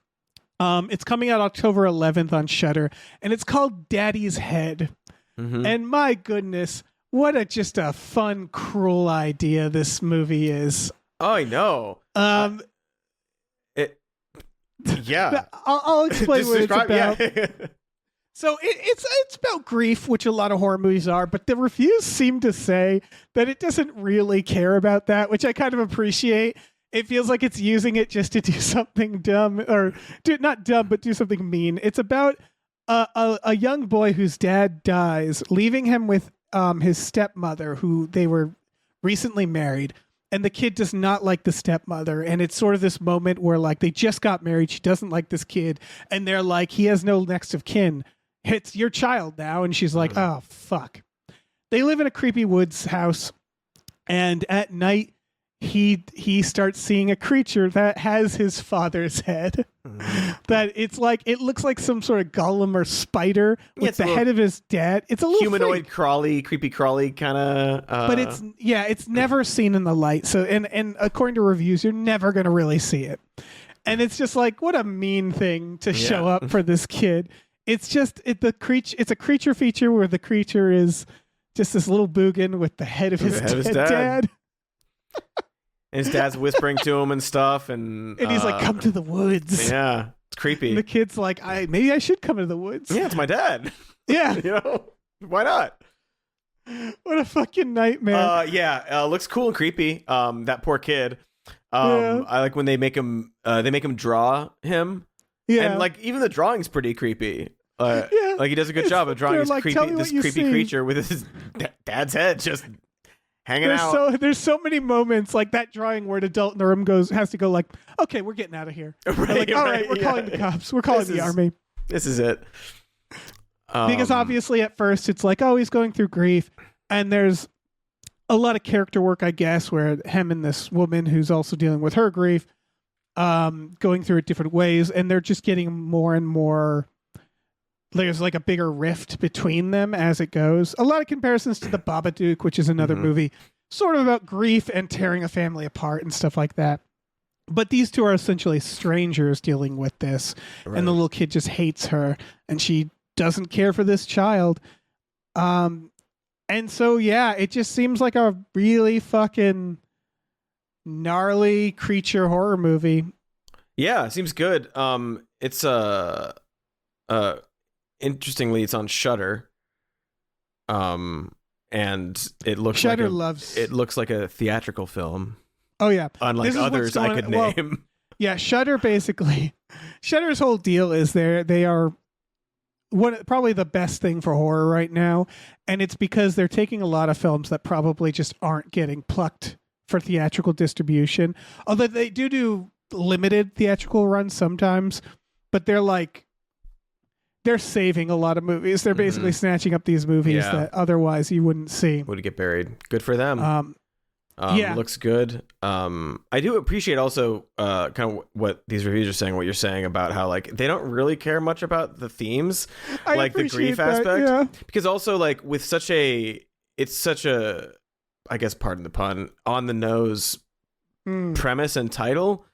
Speaker 4: It's coming out October 11th on Shudder, and it's called Daddy's Head. And my goodness, what just a fun, cruel idea this movie is.
Speaker 3: Oh, I know. Yeah.
Speaker 4: I'll explain what it's about.
Speaker 3: Yeah.
Speaker 4: So it's about grief, which a lot of horror movies are, but the reviews seem to say that it doesn't really care about that, which I kind of appreciate. It feels like it's using it just to do something dumb, or not dumb, but do something mean. It's about a young boy whose dad dies, leaving him with his stepmother, who they were recently married. And the kid does not like the stepmother. And it's sort of this moment where like they just got married. She doesn't like this kid. And they're like, he has no next of kin. It's your child now. And she's like, oh, fuck. They live in a creepy woods house. And at night, he starts seeing a creature that has his father's head. That it's like, it looks like some sort of golem or spider with the head of his dad. It's a little
Speaker 3: humanoid crawly, creepy crawly kind of.
Speaker 4: But it's never seen in the light. So and according to reviews, you're never going to really see it. And it's just like, what a mean thing to show up for this kid. It's just it's a creature feature where the creature is just this little boogan with the head of his dad.
Speaker 3: And his dad's whispering to him and stuff, and
Speaker 4: he's like, "Come to the woods."
Speaker 3: Yeah, it's creepy.
Speaker 4: And the kid's like, maybe I should come to the woods."
Speaker 3: Yeah, it's my dad.
Speaker 4: Yeah,
Speaker 3: why not?
Speaker 4: What a fucking nightmare.
Speaker 3: Looks cool and creepy. That poor kid. I like when they make him draw him.
Speaker 4: Yeah.
Speaker 3: And like even the drawing's pretty creepy.
Speaker 4: Yeah.
Speaker 3: Like he does a good job of drawing
Speaker 4: They're
Speaker 3: this
Speaker 4: like, "Tell me what you
Speaker 3: creepy
Speaker 4: see."
Speaker 3: creature with his dad's head just hanging out.
Speaker 4: There's so many moments like that drawing where an adult in the room has to go like, okay, we're getting out of here. All right, we're calling the cops. We're calling the army.
Speaker 3: This is it.
Speaker 4: Because obviously at first it's like, oh, he's going through grief. And there's a lot of character work, I guess, where him and this woman who's also dealing with her grief, going through it different ways. And they're just getting more and more. There's like a bigger rift between them as it goes. A lot of comparisons to The Babadook, which is another movie sort of about grief and tearing a family apart and stuff like that. But these two are essentially strangers dealing with this. Right. And the little kid just hates her and she doesn't care for this child. And so, yeah, it just seems like a really fucking gnarly creature horror movie.
Speaker 3: Yeah, it seems good. It's interestingly, it's on Shudder, and it looks it looks like a theatrical film.
Speaker 4: Oh yeah,
Speaker 3: unlike others I could name.
Speaker 4: Yeah, Shudder basically. Shudder's whole deal is they are probably the best thing for horror right now, and it's because they're taking a lot of films that probably just aren't getting plucked for theatrical distribution. Although they do limited theatrical runs sometimes, but they're saving a lot of movies. They're basically snatching up these movies that otherwise you wouldn't see.
Speaker 3: Would get buried. Good for them. Looks good. I do appreciate also kind of what these reviews are saying, what you're saying about how like they don't really care much about the themes, like the grief aspect. Because also like with it's such a, I guess, pardon the pun, on the nose premise and title.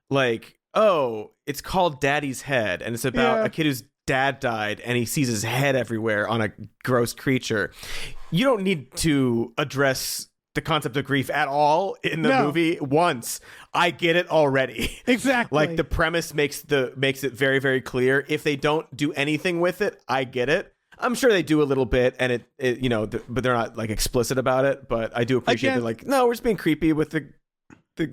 Speaker 3: Like, oh, it's called Daddy's Head, and it's about a kid whose dad died and he sees his head everywhere on a gross creature. You don't need to address the concept of grief at all in the movie once. I get it already.
Speaker 4: Exactly.
Speaker 3: Like the premise makes it very, very clear. If they don't do anything with it, I get it. I'm sure they do a little bit, and but they're not like explicit about it. But I do appreciate they're like, no, we're just being creepy with the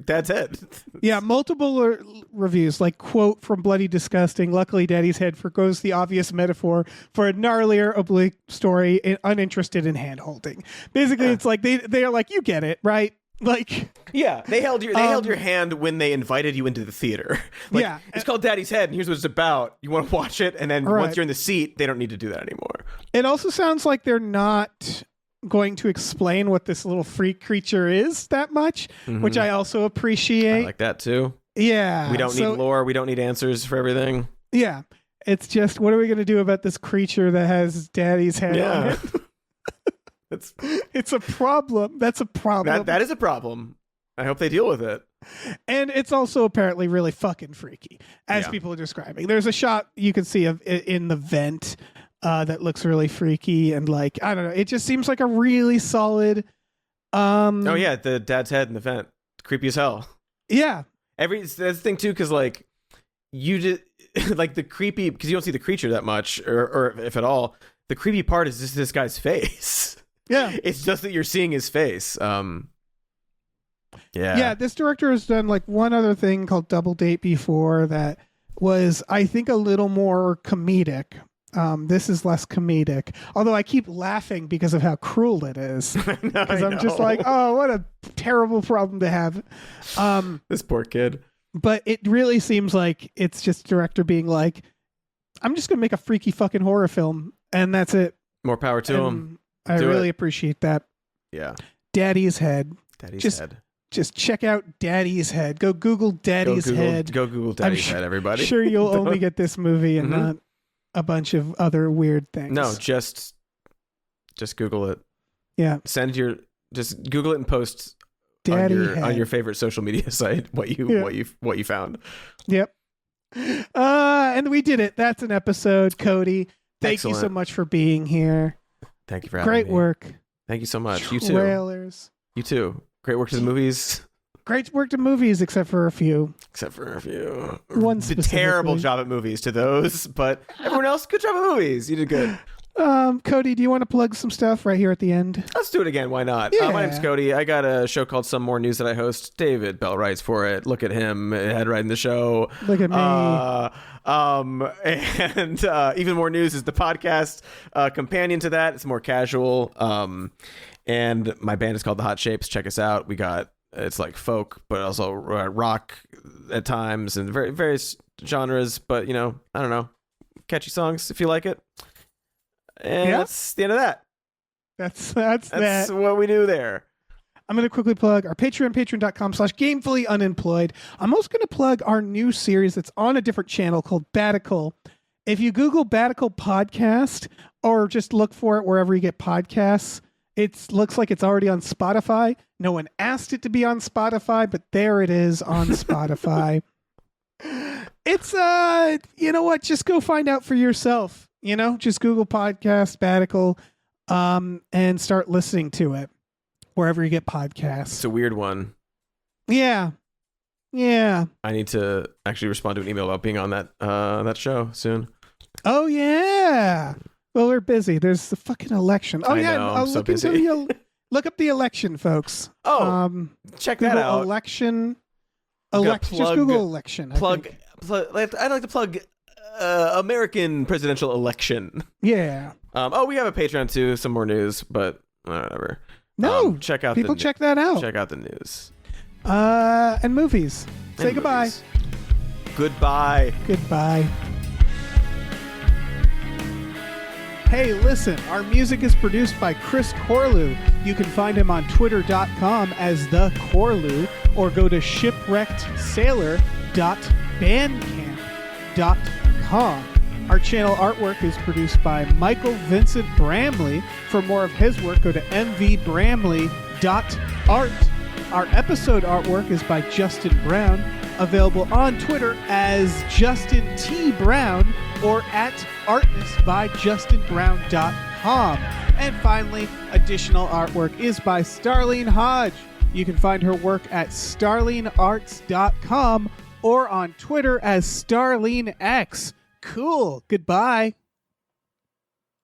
Speaker 3: dad's head.
Speaker 4: Yeah, multiple reviews, like quote from Bloody Disgusting, luckily Daddy's Head forgoes the obvious metaphor for a gnarlier oblique story uninterested in hand-holding. Basically, it's like they are like, you get it, right? Like,
Speaker 3: yeah, they held your hand when they invited you into the theater. Like, yeah, it's called Daddy's Head, and here's what it's about. You want to watch it, and then once you're in the seat, they don't need to do that anymore.
Speaker 4: It also sounds like they're not going to explain what this little freak creature is that much, which I also appreciate.
Speaker 3: I like that too.
Speaker 4: Yeah.
Speaker 3: We don't need lore. We don't need answers for everything.
Speaker 4: Yeah. It's just, what are we going to do about this creature that has Daddy's head on it? It's a problem. That's a problem.
Speaker 3: That is a problem. I hope they deal with it.
Speaker 4: And it's also apparently really fucking freaky, as people are describing. There's a shot you can see of in the vent that looks really freaky, and like, I don't know, it just seems like a really solid oh yeah, the dad's head in the vent, creepy as hell. Yeah, that's the thing too, because like you just like the creepy, because you don't see the creature that much, or if at all. The creepy part is just this guy's face. Yeah, it's just that you're seeing his face. Yeah, this director has done like one other thing called Double Date before that was, I think, a little more comedic. This is less comedic, although I keep laughing because of how cruel it is. Because I'm just like, oh, what a terrible problem to have. This poor kid. But it really seems like it's just director being like, I'm just gonna make a freaky fucking horror film, and that's it. More power to him. I really appreciate that. Yeah. Daddy's Head. Daddy's Head. Just check out Daddy's Head. Go Google Daddy's Head. Go Google Daddy's Head, everybody. Sure, you'll only get this movie and not a bunch of other weird things. No, just Google it. Yeah. Just Google it and post on your favorite social media site what you found. Yep. And we did it. That's an episode, Cody. Thank you so much for being here. Thank you for having me. Great work. Thank you so much. You too. Trailers. You too. Great work to the movies. Great work to movies, except for a few. One specifically. Terrible job at movies to those, but everyone else, good job at movies. You did good. Cody, do you want to plug some stuff right here at the end?
Speaker 3: Let's do it again. Why not?
Speaker 4: Yeah.
Speaker 3: My name's Cody. I got a show called Some More News that I host. David Bell writes for it. Look at him, head writing the show.
Speaker 4: Look at me.
Speaker 3: And Even More News is the podcast companion to that. It's more casual. And my band is called The Hot Shapes. Check us out. It's like folk, but also rock at times and various genres. But, I don't know. Catchy songs if you like it. And that's the end of that.
Speaker 4: That's
Speaker 3: what we do there.
Speaker 4: I'm going to quickly plug our Patreon, patreon.com/gamefullyunemployed. I'm also going to plug our new series that's on a different channel called Batical. If you Google Batical Podcast or just look for it wherever you get podcasts, it looks like it's already on Spotify. No one asked it to be on Spotify, but there it is on Spotify. It's, you know what? Just go find out for yourself. Just Google Podcast Batical and start listening to it wherever you get podcasts.
Speaker 3: It's a weird one.
Speaker 4: Yeah. I
Speaker 3: need to actually respond to an email about being on that show soon.
Speaker 4: Oh, yeah. Well, we're busy. There's the fucking election. Oh,
Speaker 3: I
Speaker 4: yeah.
Speaker 3: know, I'm so
Speaker 4: look
Speaker 3: busy.
Speaker 4: Look up the election, folks.
Speaker 3: Oh, check that
Speaker 4: Google
Speaker 3: out.
Speaker 4: Election.
Speaker 3: Just
Speaker 4: Google election.
Speaker 3: I'd like to plug American presidential election.
Speaker 4: Yeah.
Speaker 3: We have a Patreon too. Some more news, but whatever.
Speaker 4: No,
Speaker 3: check out
Speaker 4: check that out.
Speaker 3: Check out the news.
Speaker 4: And movies. Say goodbye.
Speaker 3: Movies. Goodbye.
Speaker 4: Goodbye. Hey, listen, our music is produced by Chris Corlew. You can find him on twitter.com as The Corlew or go to shipwreckedsailor.bandcamp.com. Our channel artwork is produced by Michael Vincent Bramley. For more of his work, go to mvbramley.art. Our episode artwork is by Justin Brown, available on Twitter as Justin T. Brown or at artnessbyjustinbrown.com. And finally, additional artwork is by Starlene Hodge. You can find her work at starlenearts.com or on Twitter as StarleneX. Cool. Goodbye.